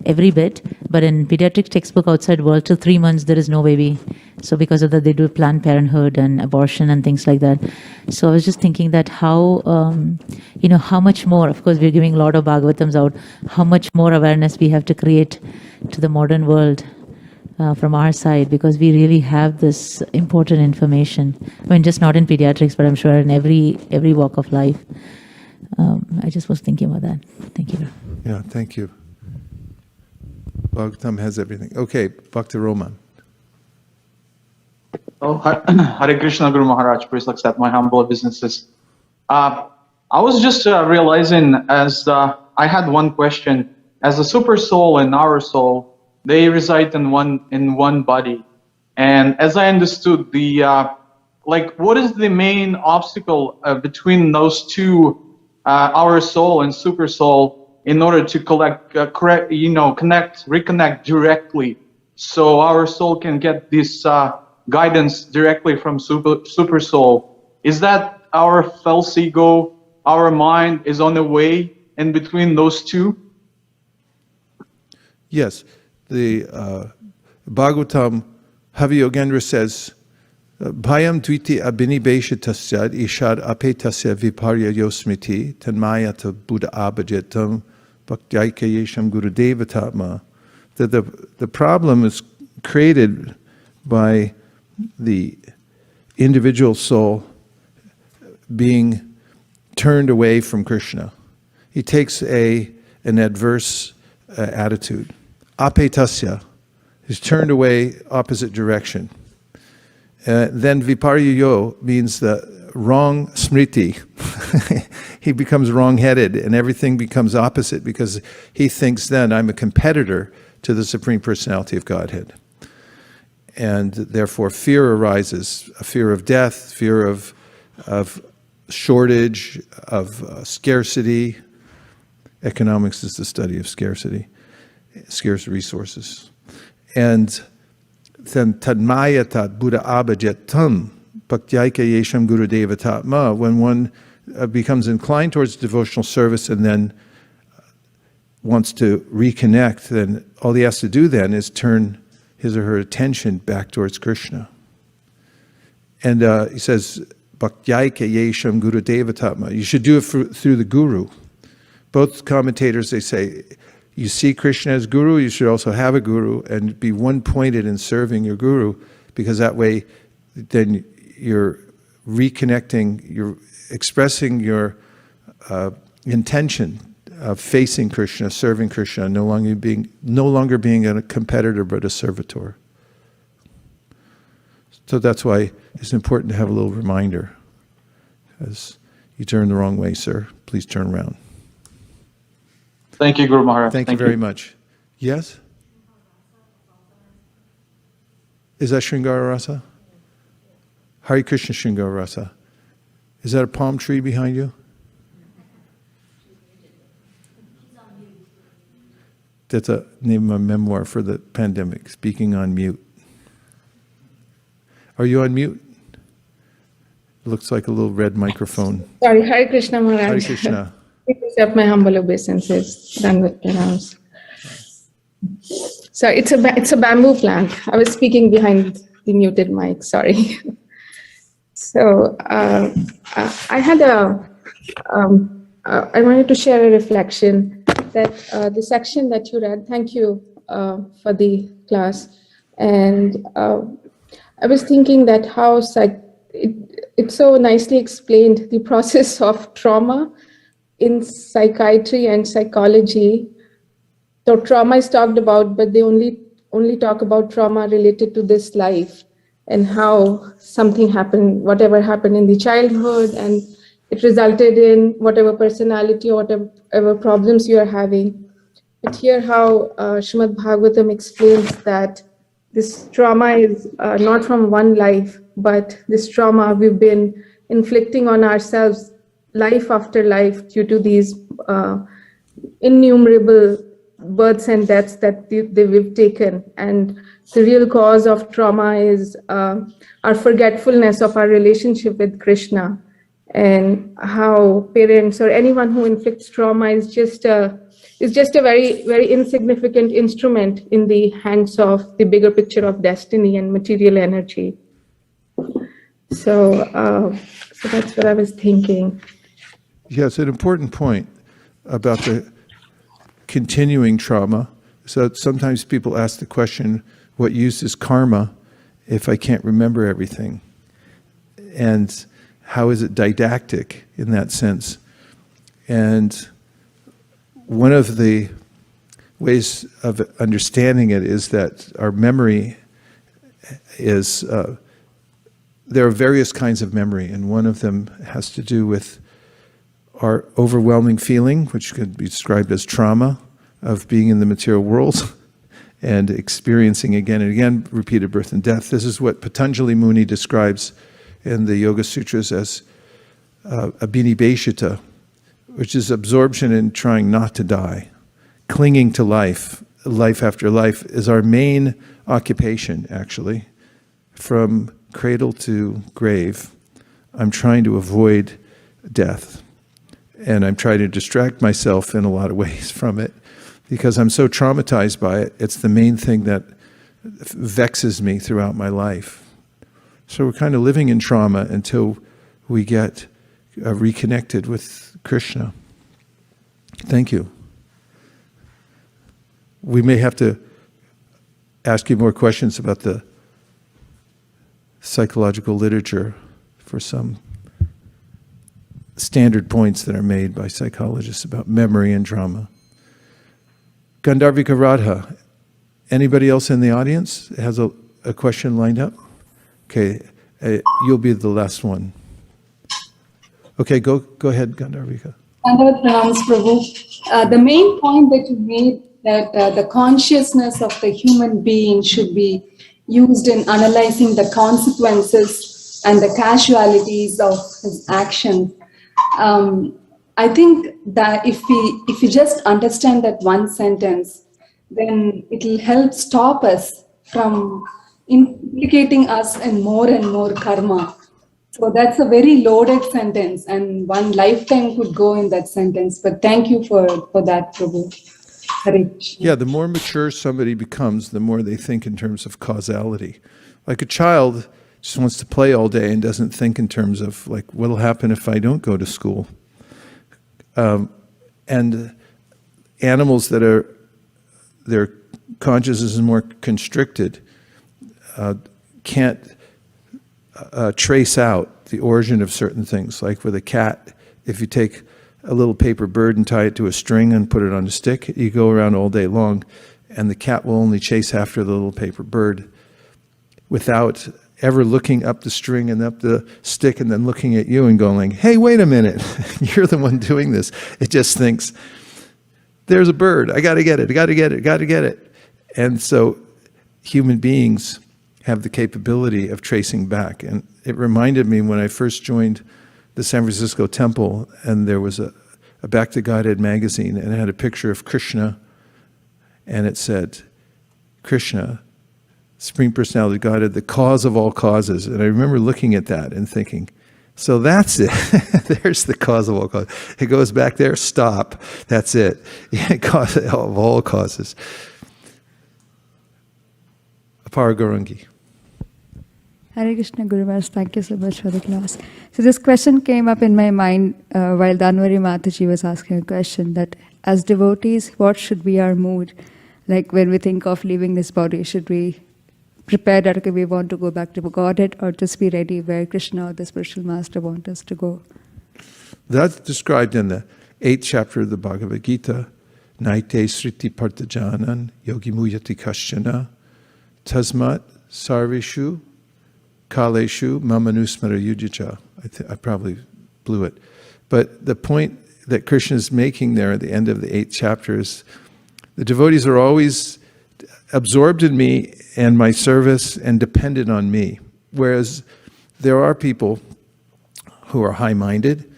every bit. But in pediatric textbook outside world, till 3 months, there is no baby. So because of that, they do Planned Parenthood and abortion and things like that. So I was just thinking that how much more, of course, we're giving a lot of Bhagavatams out, how much more awareness we have to create to the modern world from our side, because we really have this important information. Just not in pediatrics, but I'm sure in every walk of life. I just was thinking about that. Thank you. Yeah, thank you. Bhagavatam has everything. Okay, Bhakti Roman. Oh, Hare Krishna, Guru Maharaj, please accept my humble obeisances. I was just realizing, as I had one question. As a super soul and our soul, they reside in one body. And as I understood, what is the main obstacle between those two, our soul and super soul, in order to reconnect directly, so our soul can get this guidance directly from super soul? Is that our false ego, our mind is on the way in between those two? Yes, the Bhagavatam, Haviyogendra says, Bhayam dviti abhinibeshatasya ishad apetasya viparya yosmiti tanmayata buddha abhajetam bhaktyayakayesham gurudevatatma. That the problem is created by the individual soul being turned away from Krishna. He takes an adverse attitude. Apetasya is turned away opposite direction. Then viparyayo means the wrong smriti. He becomes wrong-headed and everything becomes opposite because he thinks then I'm a competitor to the Supreme Personality of Godhead. And therefore fear arises, a fear of death, fear of shortage, of scarcity. Economics is the study of scarcity, scarce resources. And then tadmayatat buddha abhajetam bhaktyayaka yesham gurudevatatma, when one becomes inclined towards devotional service and then wants to reconnect, then all he has to do then is turn his or her attention back towards Krishna. And he says, bhaktyayaka yesham gurudevatatma. You should do it through the guru. Both commentators, they say, you see Krishna as guru, you should also have a guru and be one-pointed in serving your guru, because that way then you're reconnecting, you're expressing your intention of facing Krishna, serving Krishna, no longer being a competitor but a servitor. So that's why it's important to have a little reminder. As you turn the wrong way, sir, please turn around. Thank you, Guru Maharaj. Thank you very much. Yes? Is that Shringara Rasa? Hare Krishna Shringara Rasa. Is that a palm tree behind you? That's a name of a memoir for the pandemic, Speaking on Mute. Are you on mute? Looks like a little red microphone. Sorry, Hare Krishna Maharaj. Hare Krishna. Please accept my humble obeisances. Done with pronouns. Sorry, it's a bamboo plant. I was speaking behind the muted mic. Sorry. So I had I wanted to share a reflection that the section that you read, thank you for the class. And I was thinking that how it so nicely explained the process of trauma in psychiatry and psychology. So trauma is talked about, but they only talk about trauma related to this life and how something happened, whatever happened in the childhood, and it resulted in whatever personality or whatever problems you are having. But here, how Srimad Bhagavatam explains that this trauma is not from one life, but this trauma we've been inflicting on ourselves life after life due to these innumerable births and deaths that we've taken. And the real cause of trauma is our forgetfulness of our relationship with Krishna, and how parents or anyone who inflicts trauma is just a very, very insignificant instrument in the hands of the bigger picture of destiny and material energy. So that's what I was thinking. Yes, an important point about the continuing trauma. So sometimes people ask the question, what use is karma if I can't remember everything? And how is it didactic in that sense? And one of the ways of understanding it is that our memory is, there are various kinds of memory, and one of them has to do with our overwhelming feeling, which could be described as trauma of being in the material world and experiencing again and again repeated birth and death. This is what Patanjali Muni describes in the Yoga Sutras as abhinibheshita, which is absorption in trying not to die. Clinging to life, life after life, is our main occupation, actually. From cradle to grave, I'm trying to avoid death. And I'm trying to distract myself in a lot of ways from it because I'm so traumatized by it. It's the main thing that vexes me throughout my life. So we're kind of living in trauma until we get reconnected with Krishna. Thank you. We may have to ask you more questions about the psychological literature for some standard points that are made by psychologists about memory and trauma. Gandharvika Radha, anybody else in the audience has a question lined up? Okay, you'll be the last one. Okay, go ahead, Gandharvika. Dandavat pranams, Prabhu. The main point that you made, that the consciousness of the human being should be used in analyzing the consequences and the casualties of his actions. I think that if we just understand that one sentence, then it will help stop us from implicating us in more and more karma. So that's a very loaded sentence, and one lifetime could go in that sentence. But thank you for that, Prabhu. Hare Krishna. Yeah, the more mature somebody becomes, the more they think in terms of causality. Like a child just wants to play all day and doesn't think in terms of like, what'll happen if I don't go to school? And animals that are, their consciousness is more constricted, can't trace out the origin of certain things. Like with a cat, if you take a little paper bird and tie it to a string and put it on a stick, you go around all day long, and the cat will only chase after the little paper bird without ever looking up the string and up the stick and then looking at you and going, hey, wait a minute, you're the one doing this. It just thinks, there's a bird, I gotta get it, gotta get it, gotta get it. And so human beings have the capability of tracing back. And it reminded me when I first joined the San Francisco temple, and there was a Back to Godhead magazine, and it had a picture of Krishna, and it said, Krishna, Supreme Personality of Godhead, the cause of all causes. And I remember looking at that and thinking, so that's it. There's the cause of all causes. It goes back there, stop, that's it. Cause of all causes. Apara Gurungi. Hare Krishna Guru Maharaj, thank you so much for the class. So this question came up in my mind while Dhanwari Mataji was asking a question, that as devotees, what should be our mood? Like when we think of leaving this body, should we prepare that, okay, we want to go back to Godhead, or just be ready where Krishna or the spiritual master want us to go? That's described in the 8th chapter of the Bhagavad Gita. Naite sriti partajanan yogi muyati kashchana tasmat sarveshu kaleshu mamanusmara yujicha. I probably blew it. But the point that Krishna is making there at the end of the 8th chapter is the devotees are always absorbed in me and my service and dependent on me. Whereas there are people who are high-minded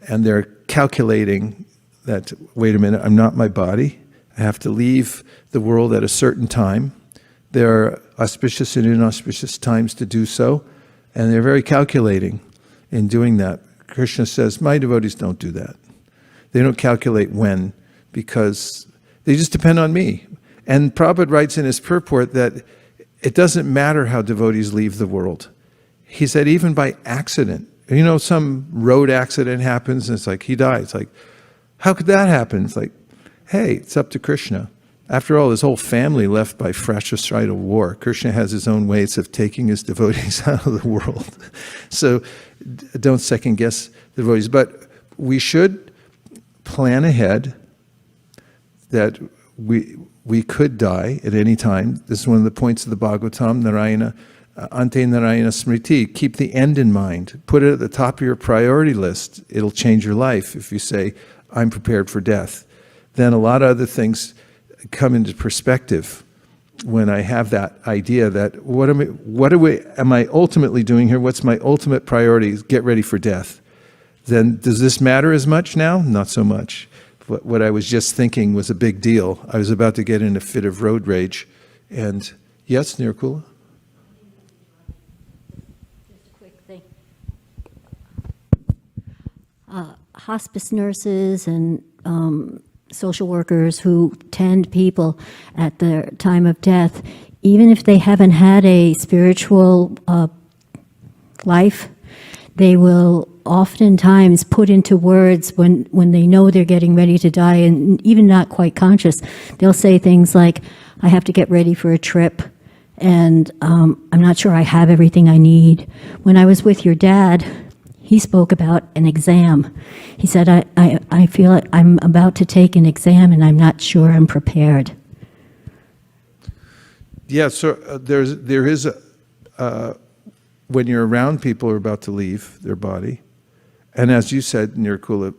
and they're calculating that, wait a minute, I'm not my body. I have to leave the world at a certain time. There are auspicious and inauspicious times to do so, and they're very calculating in doing that. Krishna says, my devotees don't do that. They don't calculate when, because they just depend on me. And Prabhupada writes in his purport that it doesn't matter how devotees leave the world. He said even by accident. You know, some road accident happens and it's like he dies. It's like, how could that happen? It's like, hey, it's up to Krishna. After all, his whole family left by fratricidal war. Krishna has his own ways of taking his devotees out of the world. So don't second guess the devotees. But we should plan ahead that we could die at any time. This is one of the points of the Bhagavatam, Narayana, Ante Narayana Smriti. Keep the end in mind. Put it at the top of your priority list. It'll change your life if you say, I'm prepared for death. Then a lot of other things come into perspective when I have that idea that what am I ultimately doing here? What's my ultimate priority? Get ready for death. Then does this matter as much now? Not so much. What I was just thinking was a big deal. I was about to get in a fit of road rage. And yes, Nirkula? Just a quick thing. Hospice nurses and social workers who tend people at their time of death, even if they haven't had a spiritual life, they will oftentimes put into words when they know they're getting ready to die, and even not quite conscious, they'll say things like, I have to get ready for a trip, and I'm not sure I have everything I need. When I was with your dad, he spoke about an exam. He said, I feel like I'm about to take an exam and I'm not sure I'm prepared. Yeah, so there is when you're around people who are about to leave their body, and as you said, Nirkula,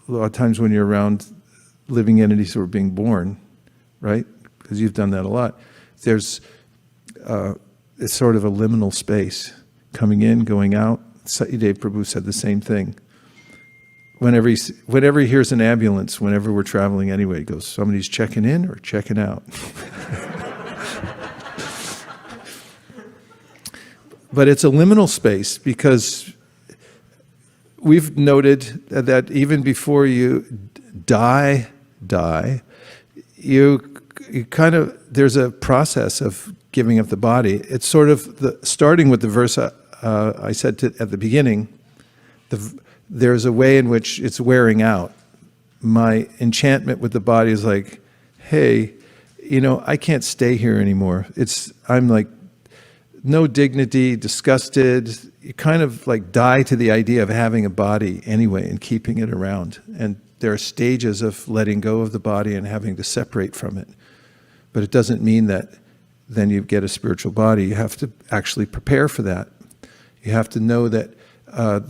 a lot of times when you're around living entities who are being born, right? Because you've done that a lot. There's it's sort of a liminal space, coming in, going out. Satyadev Prabhu said the same thing. Whenever he hears an ambulance, whenever we're traveling anyway, he goes, somebody's checking in or checking out. But it's a liminal space because we've noted that even before you die, you kind of, there's a process of giving up the body. It's sort of starting with the verse I said at the beginning, there's a way in which it's wearing out. My enchantment with the body is like, hey, I can't stay here anymore. I'm like, no dignity, disgusted. You kind of like die to the idea of having a body anyway and keeping it around. And there are stages of letting go of the body and having to separate from it. But it doesn't mean that then you get a spiritual body. You have to actually prepare for that. You have to know that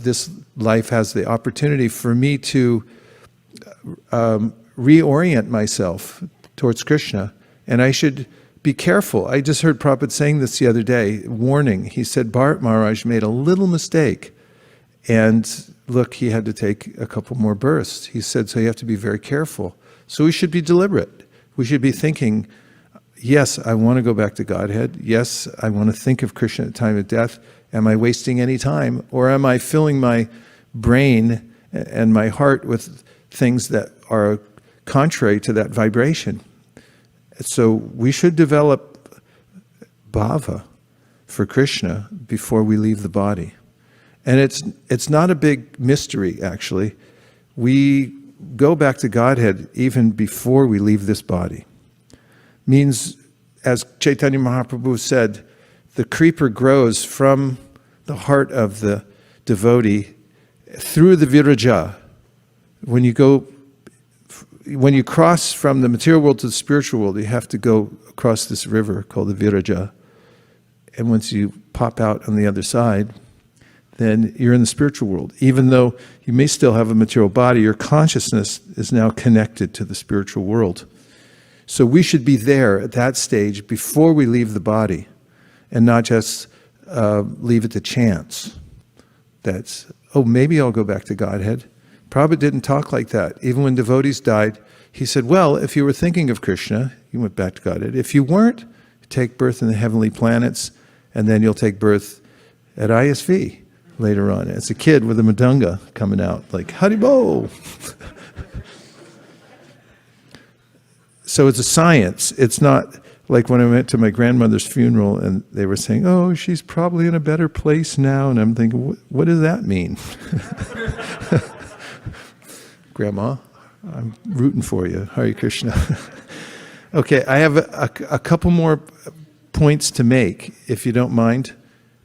this life has the opportunity for me to reorient myself towards Krishna. And I should be careful. I just heard Prabhupada saying this the other day, warning. He said Bharat Maharaj made a little mistake. And look, he had to take a couple more births. He said, so you have to be very careful. So we should be deliberate. We should be thinking, yes, I want to go back to Godhead. Yes, I want to think of Krishna at the time of death. Am I wasting any time? Or am I filling my brain and my heart with things that are contrary to that vibration? So we should develop bhava, for Krishna before we leave the body. And it's not a big mystery, actually. We go back to Godhead even before we leave this body. Means, as Chaitanya Mahaprabhu said, the creeper grows from the heart of the devotee through the viraja. When you cross from the material world to the spiritual world, you have to go across this river called the viraja. And once you pop out on the other side, then you're in the spiritual world. Even though you may still have a material body, your consciousness is now connected to the spiritual world. So we should be there at that stage before we leave the body, and not just leave it to chance. That's, oh, maybe I'll go back to Godhead. Prabhupada didn't talk like that. Even when devotees died, he said, well, if you were thinking of Krishna, you went back to Godhead. If you weren't, take birth in the heavenly planets, and then you'll take birth at ISV later on. It's a kid with a madanga coming out, like, Haribo! So it's a science. It's not like when I went to my grandmother's funeral and they were saying, oh, she's probably in a better place now. And I'm thinking, what does that mean? Grandma, I'm rooting for you. Hare Krishna. Okay, I have a couple more points to make, if you don't mind.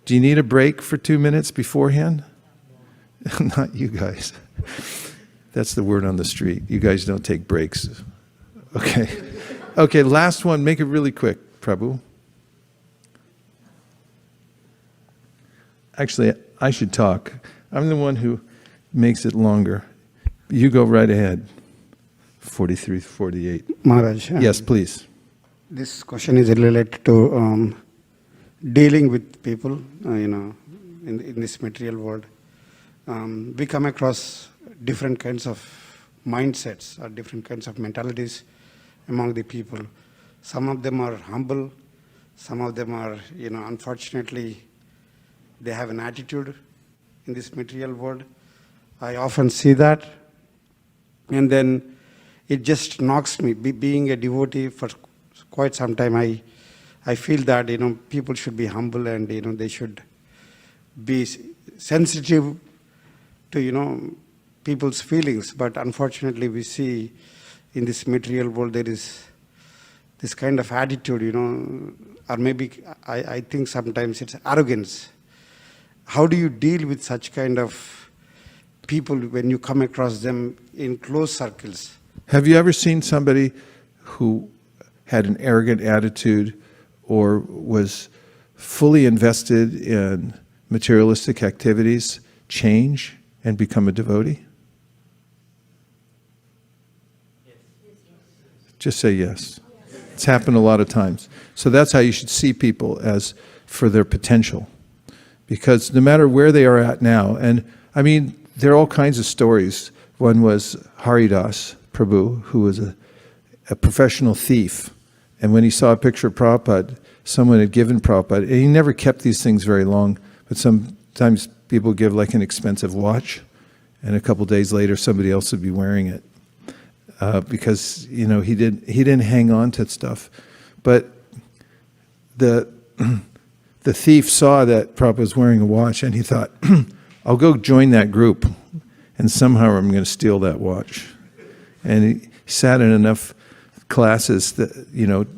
Do you need a break for 2 minutes beforehand? Not you guys. That's the word on the street. You guys don't take breaks. Okay. Okay, last one. Make it really quick, Prabhu. Actually, I should talk. I'm the one who makes it longer. You go right ahead. 43, 48. Maharaj. Yes, please. This question is related to dealing with people, in this material world. We come across different kinds of mindsets or different kinds of mentalities among the people. Some of them are humble. Some of them are, unfortunately, they have an attitude in this material world. I often see that. And then it just knocks me. Being a devotee for quite some time, I feel that, people should be humble and, they should be sensitive to, people's feelings. But unfortunately, we see in this material world, there is this kind of attitude, or maybe I think sometimes it's arrogance. How do you deal with such kind of people when you come across them in close circles? Have you ever seen somebody who had an arrogant attitude or was fully invested in materialistic activities change and become a devotee? Just say yes. It's happened a lot of times. So that's how you should see people, as for their potential. Because no matter where they are at now, and I mean, there are all kinds of stories. One was Haridas Prabhu, who was a professional thief. And when he saw a picture of Prabhupada, someone had given Prabhupada, and he never kept these things very long, but sometimes people give like an expensive watch, and a couple days later somebody else would be wearing it. Because he didn't hang on to stuff, but the thief saw that Prabhupada was wearing a watch, and he thought, "I'll go join that group, and somehow I'm going to steal that watch." And he sat in enough classes that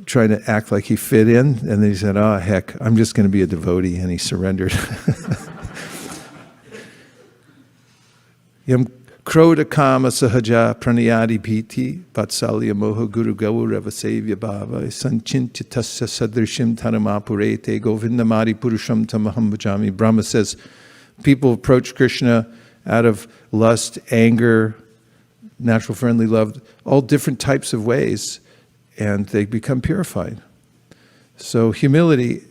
trying to act like he fit in, and then he said, "Oh heck, I'm just going to be a devotee," and he surrendered. Krodha kama sahaja pranayadi bhiti vatsalya moha guru gaurava sevya bhava sanchintyatasya sadrishim taramapurete govindamadi purusham tamaham bhajami. Brahma says people approach Krishna out of lust, anger, natural friendly love, all different types of ways, and they become purified. So humility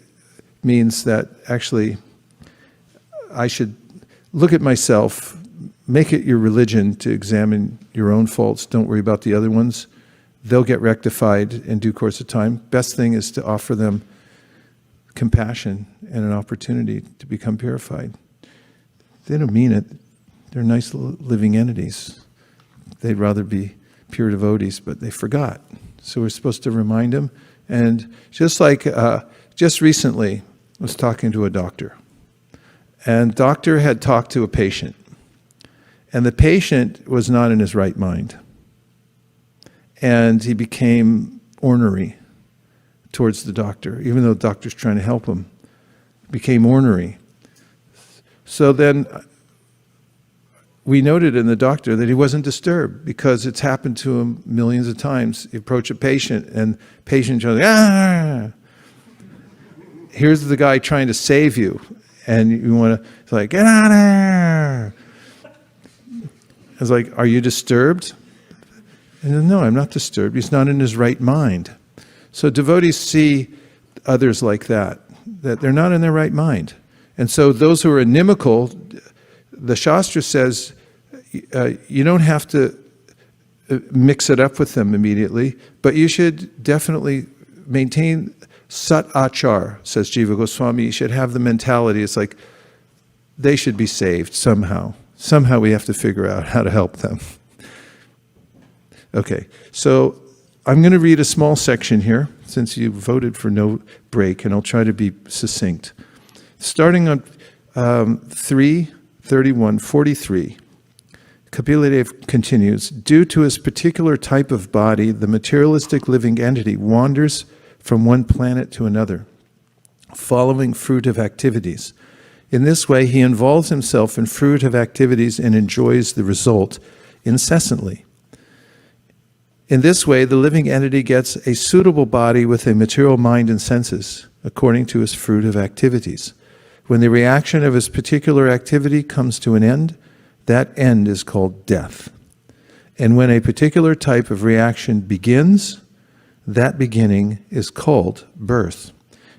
means that actually I should look at myself. Make it your religion to examine your own faults. Don't worry about the other ones. They'll get rectified in due course of time. Best thing is to offer them compassion and an opportunity to become purified. They don't mean it. They're nice living entities. They'd rather be pure devotees, but they forgot. So we're supposed to remind them. And just like, just recently, was talking to a doctor. And doctor had talked to a patient. And the patient was not in his right mind. And he became ornery towards the doctor, even though the doctor's trying to help him. Became ornery. So then we noted in the doctor that he wasn't disturbed because it's happened to him millions of times. You approach a patient and patient goes, ah! Here's the guy trying to save you. And you want to, it's like, get out of here! It's like, are you disturbed? And no, I'm not disturbed. He's not in his right mind. So devotees see others like that they're not in their right mind. And so those who are inimical, the Shastra says, you don't have to mix it up with them immediately, but you should definitely maintain sat achar, says Jiva Goswami. You should have the mentality, it's like, they should be saved somehow. Somehow we have to figure out how to help them. Okay, so I'm going to read a small section here, since you voted for no break, and I'll try to be succinct. Starting on 3:31:43, Kapila continues, due to his particular type of body, the materialistic living entity wanders from one planet to another, following fruitive activities. In this way, he involves himself in fruitive activities and enjoys the result incessantly. In this way, the living entity gets a suitable body with a material mind and senses, according to his fruitive activities. When the reaction of his particular activity comes to an end, that end is called death. And when a particular type of reaction begins, that beginning is called birth.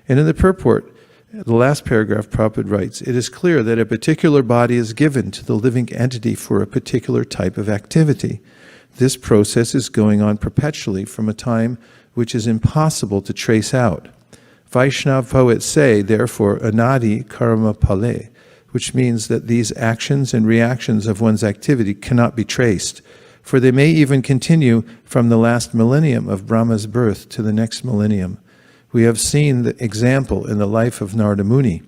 And in the purport, the last paragraph, Prabhupada writes, it is clear that a particular body is given to the living entity for a particular type of activity. This process is going on perpetually from a time which is impossible to trace out. Vaishnava poets say, therefore, anadi karma pale, which means that these actions and reactions of one's activity cannot be traced, for they may even continue from the last millennium of Brahma's birth to the next millennium. We have seen the example in the life of Narada Muni.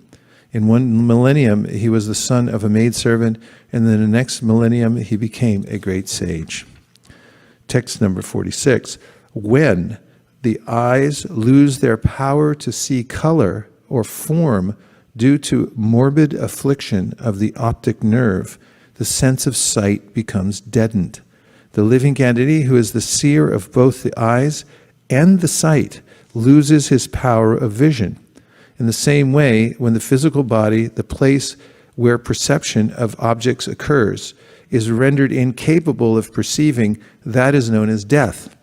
In one millennium, he was the son of a maidservant, and in the next millennium, he became a great sage. Text number 46. When the eyes lose their power to see color or form due to morbid affliction of the optic nerve, the sense of sight becomes deadened. The living entity, who is the seer of both the eyes and the sight, loses his power of vision. In the same way, when the physical body, the place where perception of objects occurs, is rendered incapable of perceiving, that is known as death.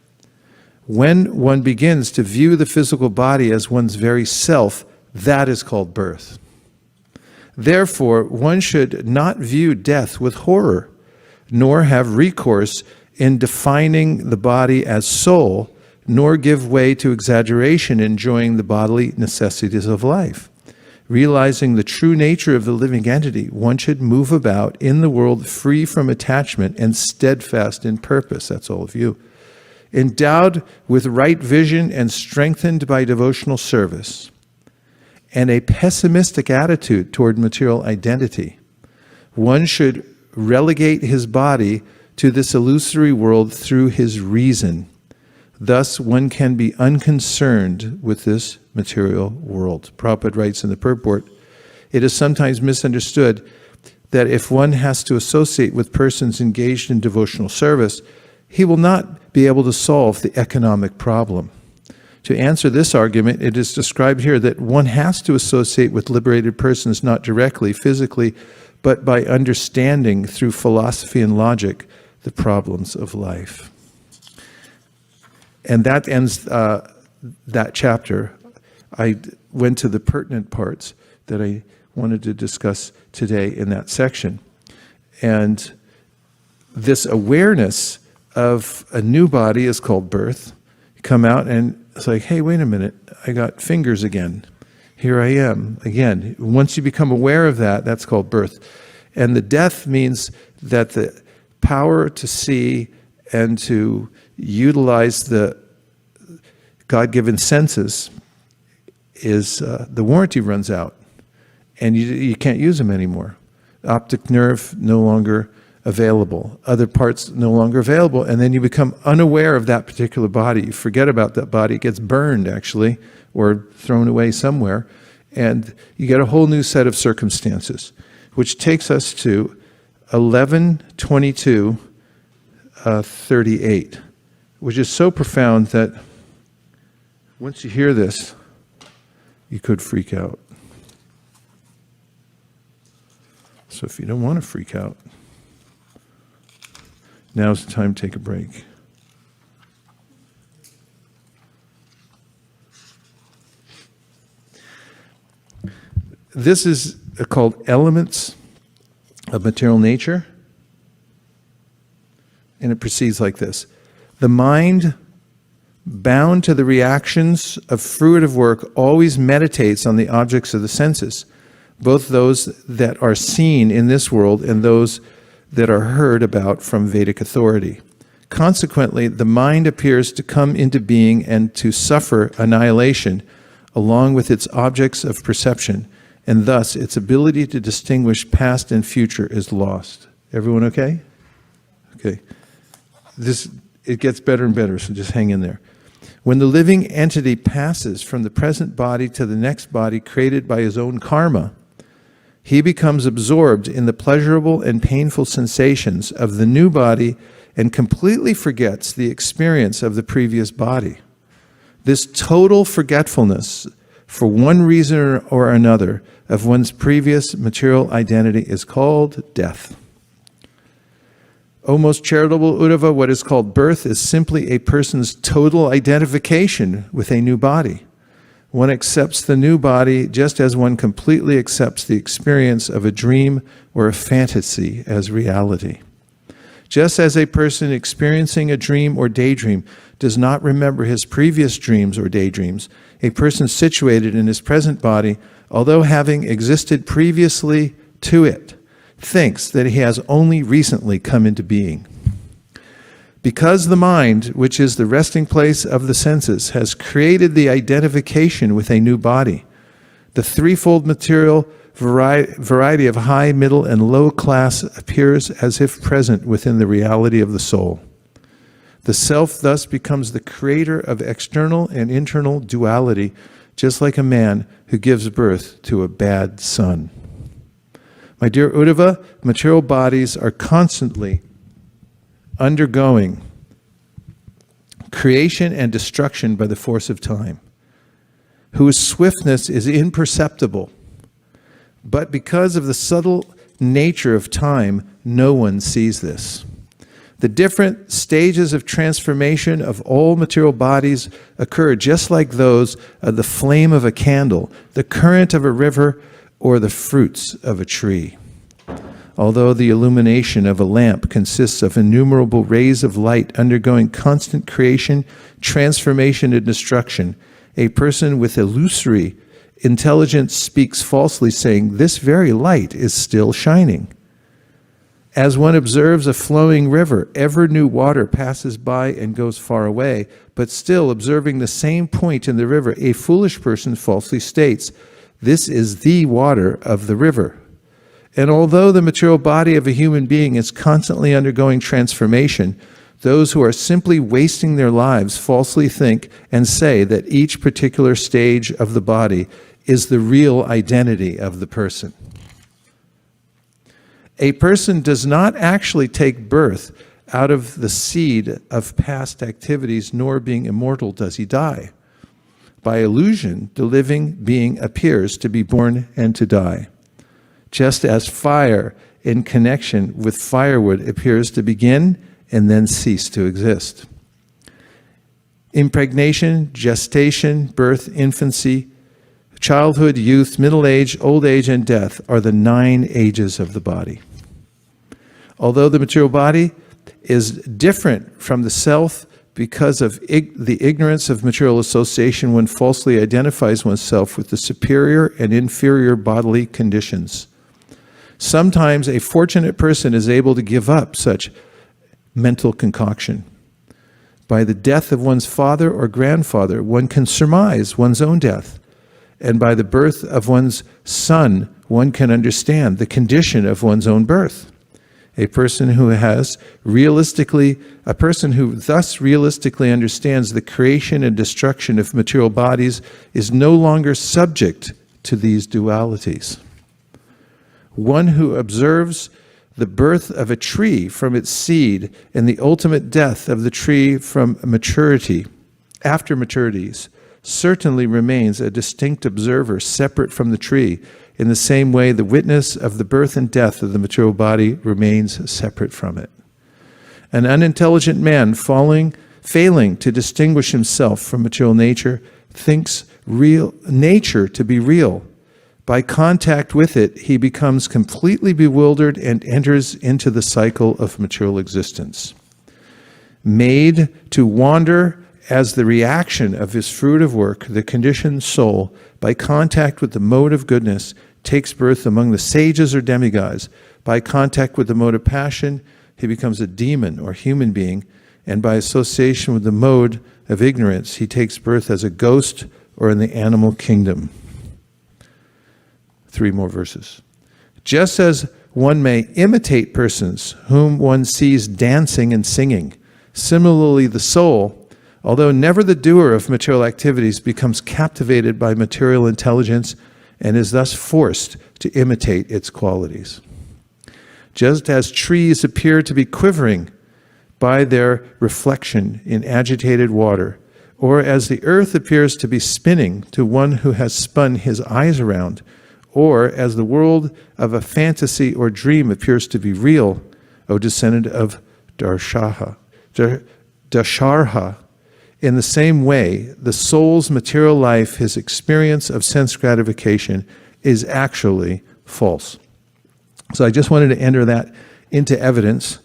When one begins to view the physical body as one's very self, that is called birth. Therefore, one should not view death with horror, nor have recourse in defining the body as soul, nor give way to exaggeration in enjoying the bodily necessities of life. Realizing the true nature of the living entity, one should move about in the world free from attachment and steadfast in purpose. That's all of you. Endowed with right vision and strengthened by devotional service, and a pessimistic attitude toward material identity, one should relegate his body to this illusory world through his reason. Thus, one can be unconcerned with this material world. Prabhupada writes in the purport, it is sometimes misunderstood that if one has to associate with persons engaged in devotional service, he will not be able to solve the economic problem. To answer this argument, it is described here that one has to associate with liberated persons not directly, physically, but by understanding through philosophy and logic the problems of life. And that ends that chapter. I went to the pertinent parts that I wanted to discuss today in that section. And this awareness of a new body is called birth. You come out and it's like, hey, wait a minute, I got fingers again. Here I am again. Once you become aware of that, that's called birth. And the death means that the power to see and to utilize the God-given senses is the warranty runs out and you can't use them anymore. Optic nerve no longer available, other parts no longer available, and then you become unaware of that particular body. You forget about that body. It gets burned, actually, or thrown away somewhere, and you get a whole new set of circumstances, which takes us to 11:22:38, which is so profound that once you hear this, you could freak out. So if you don't want to freak out, now's the time to take a break. This is called Elements of Material Nature, and it proceeds like this. The mind, bound to the reactions of fruitive work, always meditates on the objects of the senses, both those that are seen in this world and those that are heard about from Vedic authority. Consequently, the mind appears to come into being and to suffer annihilation along with its objects of perception, and thus its ability to distinguish past and future is lost. Everyone okay? Okay. It gets better and better, so just hang in there. When the living entity passes from the present body to the next body created by his own karma, he becomes absorbed in the pleasurable and painful sensations of the new body and completely forgets the experience of the previous body. This total forgetfulness, for one reason or another, of one's previous material identity is called death. O most charitable Uddhava, what is called birth is simply a person's total identification with a new body. One accepts the new body just as one completely accepts the experience of a dream or a fantasy as reality. Just as a person experiencing a dream or daydream does not remember his previous dreams or daydreams, a person situated in his present body, although having existed previously to it, thinks that he has only recently come into being. Because the mind, which is the resting place of the senses, has created the identification with a new body, the threefold material variety of high, middle, and low class appears as if present within the reality of the soul. The self thus becomes the creator of external and internal duality, just like a man who gives birth to a bad son. My dear Uddhava, material bodies are constantly undergoing creation and destruction by the force of time, whose swiftness is imperceptible. But because of the subtle nature of time, no one sees this. The different stages of transformation of all material bodies occur just like those of the flame of a candle, the current of a river, or the fruits of a tree. Although the illumination of a lamp consists of innumerable rays of light undergoing constant creation, transformation, and destruction, a person with illusory intelligence speaks falsely, saying, "This very light is still shining." As one observes a flowing river, ever new water passes by and goes far away, but still observing the same point in the river, a foolish person falsely states, "This is the water of the river." And although the material body of a human being is constantly undergoing transformation, those who are simply wasting their lives falsely think and say that each particular stage of the body is the real identity of the person. A person does not actually take birth out of the seed of past activities, nor being immortal does he die. By illusion, the living being appears to be born and to die, just as fire in connection with firewood appears to begin and then cease to exist. Impregnation, gestation, birth, infancy, childhood, youth, middle age, old age, and death are the 9 ages of the body. Although the material body is different from the self because of the ignorance of material association, one falsely identifies oneself with the superior and inferior bodily conditions. Sometimes a fortunate person is able to give up such mental concoction. By the death of one's father or grandfather, one can surmise one's own death, and by the birth of one's son, one can understand the condition of one's own birth. A person who thus realistically understands the creation and destruction of material bodies is no longer subject to these dualities. One who observes the birth of a tree from its seed and the ultimate death of the tree from maturity, after maturities, certainly remains a distinct observer separate from the tree. In the same way, the witness of the birth and death of the material body remains separate from it. An unintelligent man failing to distinguish himself from material nature thinks real nature to be real. By contact with it, he becomes completely bewildered and enters into the cycle of material existence. Made to wander as the reaction of his fruitive work, the conditioned soul, by contact with the mode of goodness, takes birth among the sages or demigods. By contact with the mode of passion, he becomes a demon or human being, and by association with the mode of ignorance, he takes birth as a ghost or in the animal kingdom. 3 more verses. Just as one may imitate persons whom one sees dancing and singing, similarly the soul, although never the doer of material activities, becomes captivated by material intelligence and is thus forced to imitate its qualities. Just as trees appear to be quivering by their reflection in agitated water, or as the earth appears to be spinning to one who has spun his eyes around, or as the world of a fantasy or dream appears to be real, O descendant of Dasharha, in the same way, the soul's material life, his experience of sense gratification, is actually false. So I just wanted to enter that into evidence.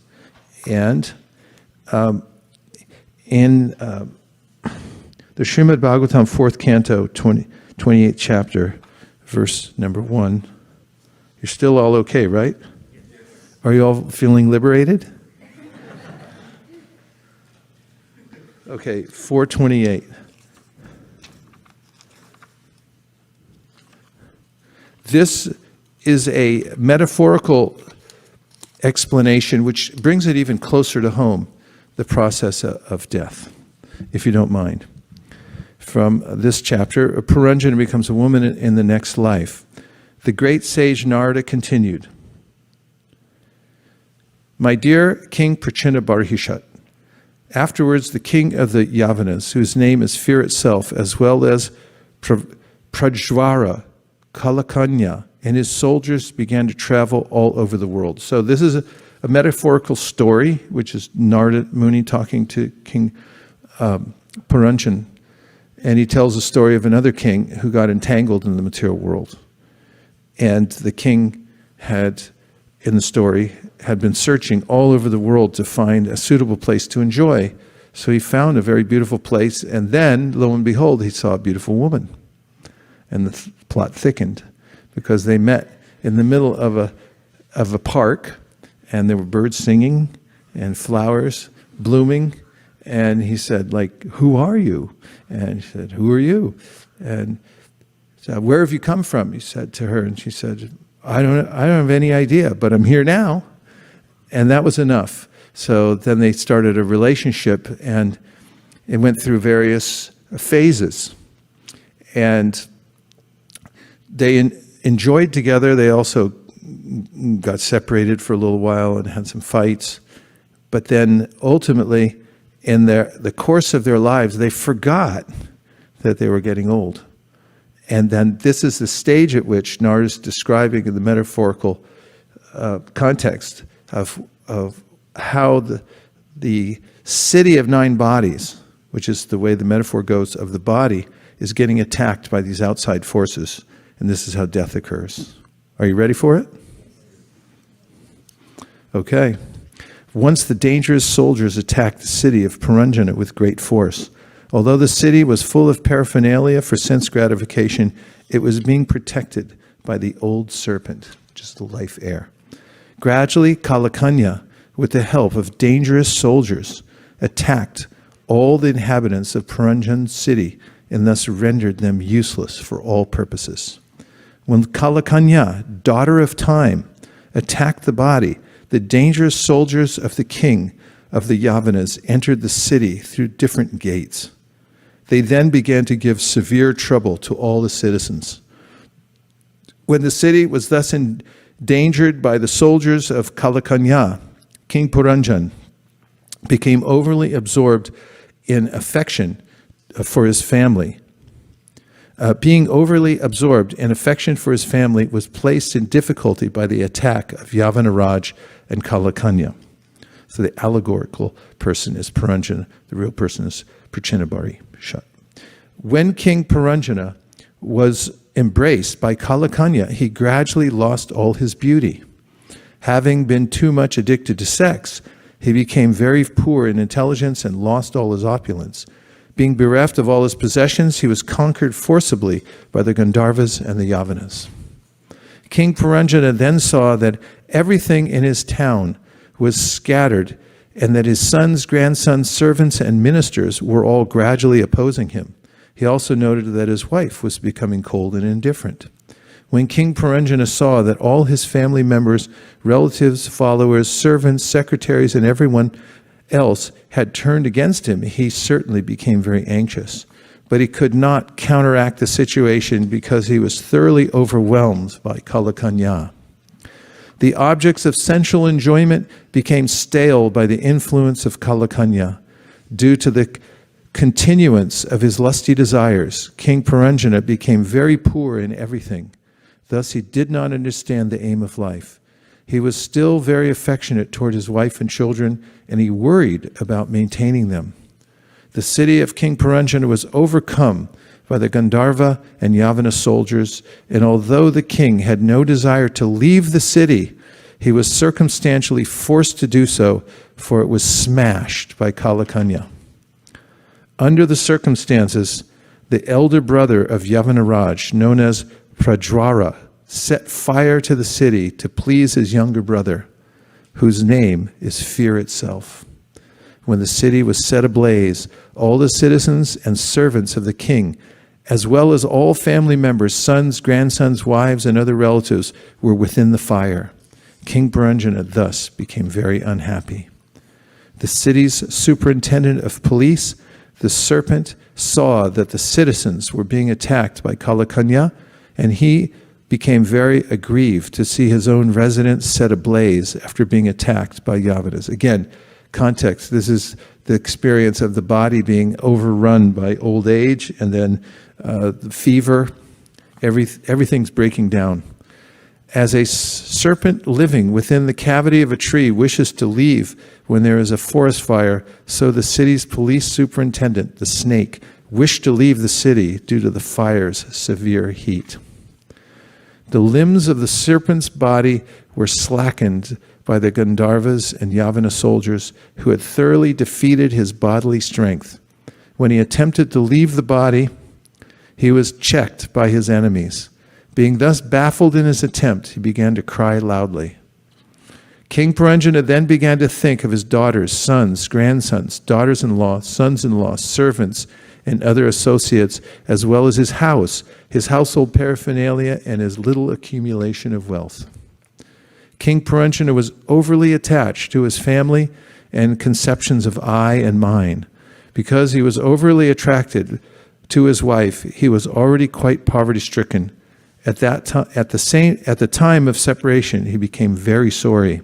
And in the Srimad Bhagavatam, 4th canto, 28th chapter, verse number 1, you're still all okay, right? Are you all feeling liberated? Okay, 428. This is a metaphorical explanation which brings it even closer to home, the process of death, if you don't mind. From this chapter, Puranjana becomes a woman in the next life. The great sage Narada continued, "My dear King Prachinabarhishat, afterwards the king of the Yavanas, whose name is fear itself, as well as Prajvara, Kalakanya, and his soldiers began to travel all over the world." So this is a metaphorical story, which is Narada Muni talking to King Puranjan. And he tells the story of another king who got entangled in the material world. And the king had, in the story, had been searching all over the world to find a suitable place to enjoy. So he found a very beautiful place, and then, lo and behold, he saw a beautiful woman. And the plot thickened, because they met in the middle of a park, and there were birds singing and flowers blooming. And he said, like, "Who are you?" And she said, "Who are you?" And he said, "Where have you come from?" He said to her, and she said, I don't have any idea, but I'm here now." And that was enough. So then they started a relationship, and it went through various phases. And they enjoyed together. They also got separated for a little while and had some fights. But then ultimately, in the course of their lives, they forgot that they were getting old. And then this is the stage at which Narada is describing in the metaphorical context of how the city of 9 bodies, which is the way the metaphor goes of the body, is getting attacked by these outside forces. And this is how death occurs. Are you ready for it? Okay. Once the dangerous soldiers attacked the city of Puranjana with great force. Although the city was full of paraphernalia for sense gratification, it was being protected by the old serpent, which is the life air. Gradually, Kalakanya, with the help of dangerous soldiers, attacked all the inhabitants of Puranjan city and thus rendered them useless for all purposes. When Kalakanya, daughter of time, attacked the body, the dangerous soldiers of the king of the Yavanas entered the city through different gates. They then began to give severe trouble to all the citizens. When the city was thus endangered by the soldiers of Kalakanya, King Puranjan became overly absorbed in affection for his family. Being overly absorbed in affection for his family was placed in difficulty by the attack of Yavanaraj and Kalakanya. So the allegorical person is Puranjana, the real person is Prachinabhari. When King Puranjana was embraced by Kalakanya, he gradually lost all his beauty. Having been too much addicted to sex, he became very poor in intelligence and lost all his opulence. Being bereft of all his possessions, he was conquered forcibly by the Gandharvas and the Yavanas. King Puranjana then saw that everything in his town was scattered and that his sons, grandsons, servants, and ministers were all gradually opposing him. He also noted that his wife was becoming cold and indifferent. When King Puranjana saw that all his family members, relatives, followers, servants, secretaries, and everyone else had turned against him, he certainly became very anxious. But he could not counteract the situation because he was thoroughly overwhelmed by Kalakanya. The objects of sensual enjoyment became stale by the influence of Kalakanya. Due to the continuance of his lusty desires, King Puranjana became very poor in everything. Thus, he did not understand the aim of life. He was still very affectionate toward his wife and children, and he worried about maintaining them. The city of King Puranjana was overcome by the Gandharva and Yavana soldiers, and although the king had no desire to leave the city, he was circumstantially forced to do so, for it was smashed by Kalakanya. Under the circumstances, the elder brother of Yavanaraj, known as Prajwara, set fire to the city to please his younger brother, whose name is Fear itself. When the city was set ablaze, all the citizens and servants of the king, as well as all family members, sons, grandsons, wives, and other relatives, were within the fire. King Puranjana thus became very unhappy. The city's superintendent of police, the serpent, saw that the citizens were being attacked by Kalakanya, and he became very aggrieved to see his own residence set ablaze after being attacked by Yavanas. Again, context, this is the experience of the body being overrun by old age, and then the fever, everything's breaking down. As a serpent living within the cavity of a tree wishes to leave when there is a forest fire, so the city's police superintendent, the snake, wished to leave the city due to the fire's severe heat. The limbs of the serpent's body were slackened by the Gandharvas and Yavana soldiers who had thoroughly defeated his bodily strength. When he attempted to leave the body, he was checked by his enemies. Being thus baffled in his attempt, he began to cry loudly. King Puranjana then began to think of his daughters, sons, grandsons, daughters-in-law, sons-in-law, servants, and other associates, as well as his house, his household paraphernalia, and his little accumulation of wealth. King Puranjana was overly attached to his family and conceptions of I and mine. Because he was overly attracted to his wife, he was already quite poverty-stricken. At the time of separation, he became very sorry.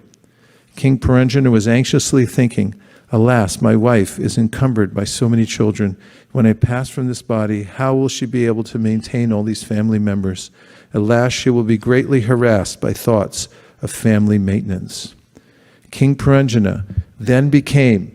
King Puranjana was anxiously thinking, "Alas, my wife is encumbered by so many children. When I pass from this body, how will she be able to maintain all these family members? Alas, she will be greatly harassed by thoughts of family maintenance." King Puranjana then began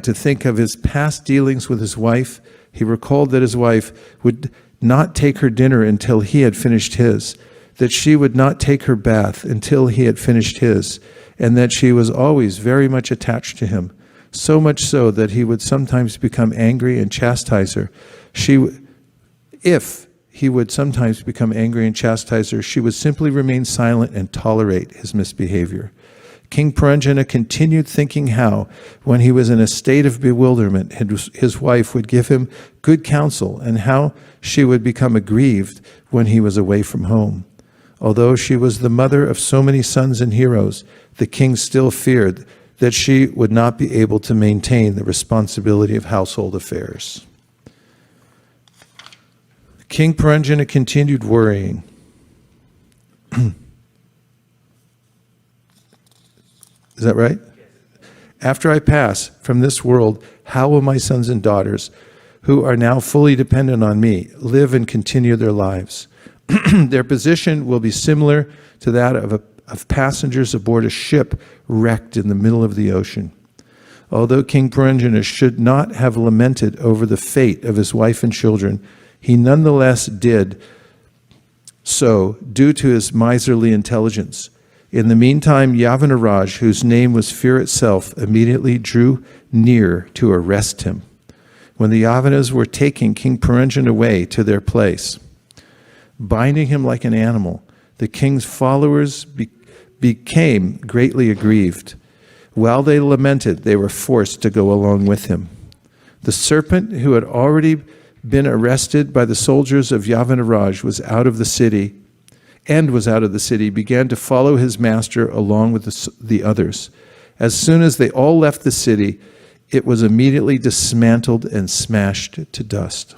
to think of his past dealings with his wife. He recalled that his wife would not take her dinner until he had finished his, that she would not take her bath until he had finished his, and that she was always very much attached to him, so much so that he would sometimes become angry and chastise her. If he would sometimes become angry and chastise her, she would simply remain silent and tolerate his misbehavior. King Puranjana continued thinking how, when he was in a state of bewilderment, his wife would give him good counsel, and how she would become aggrieved when he was away from home. Although she was the mother of so many sons and heroes, the king still feared that she would not be able to maintain the responsibility of household affairs. King Puranjana continued worrying. Is that right? After I pass from this world, how will my sons and daughters, who are now fully dependent on me, live and continue their lives? Their position will be similar to that of passengers aboard a ship wrecked in the middle of the ocean. Although King Puranjana should not have lamented over the fate of his wife and children, he nonetheless did so due to his miserly intelligence. In the meantime, Yavanaraj, whose name was fear itself, immediately drew near to arrest him. When the Yavanas were taking King Puranjana away to their place, binding him like an animal, the king's followers became greatly aggrieved. While they lamented, they were forced to go along with him. The serpent, who had already been arrested by the soldiers of Yavanaraj, was out of the city, began to follow his master along with the others. As soon as they all left the city, it was immediately dismantled and smashed to dust.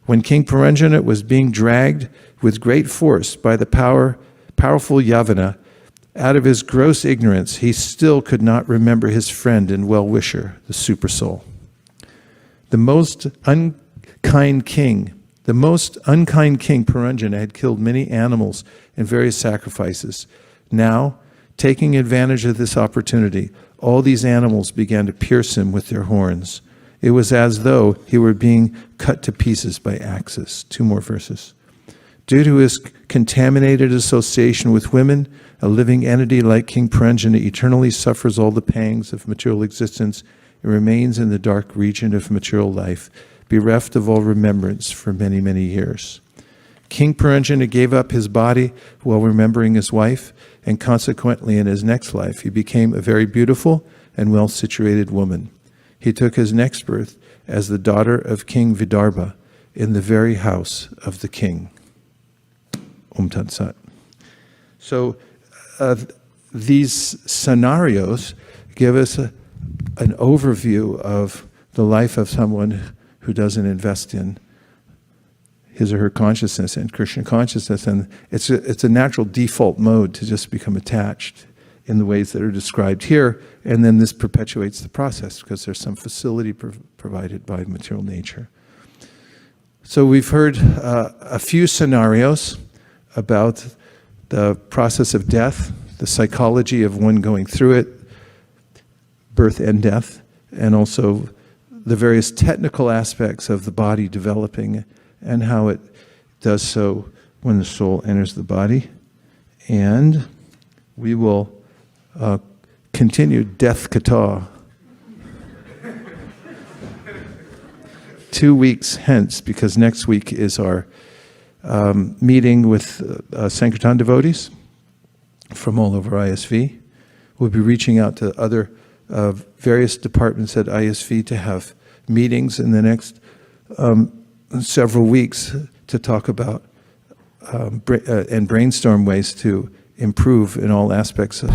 When King Puranjana was being dragged with great force by the powerful Yavana, out of his gross ignorance, he still could not remember his friend and well-wisher, the Supersoul. The most unkind king Puranjana had killed many animals in various sacrifices. Now, taking advantage of this opportunity, all these animals began to pierce him with their horns. It was as though he were being cut to pieces by axes. 2 more verses. Due to his contaminated association with women, a living entity like King Puranjana eternally suffers all the pangs of material existence and remains in the dark region of material life, bereft of all remembrance for many, many years. King Puranjana gave up his body while remembering his wife, and consequently in his next life he became a very beautiful and well-situated woman. He took his next birth as the daughter of King Vidarbha in the very house of the king. Om Tat Sat. So these scenarios give us an overview of the life of someone who doesn't invest in his or her consciousness and Krishna consciousness, and it's a natural default mode to just become attached in the ways that are described here, and then this perpetuates the process because there's some facility provided by material nature. So we've heard a few scenarios about the process of death, the psychology of one going through it, birth and death, and also the various technical aspects of the body developing and how it does so when the soul enters the body. And we will continue Death Katha 2 weeks hence, because next week is our meeting with Sankirtan devotees from all over ISV. We'll be reaching out to other various departments at ISV to have meetings in the next several weeks to talk about and brainstorm ways to improve in all aspects of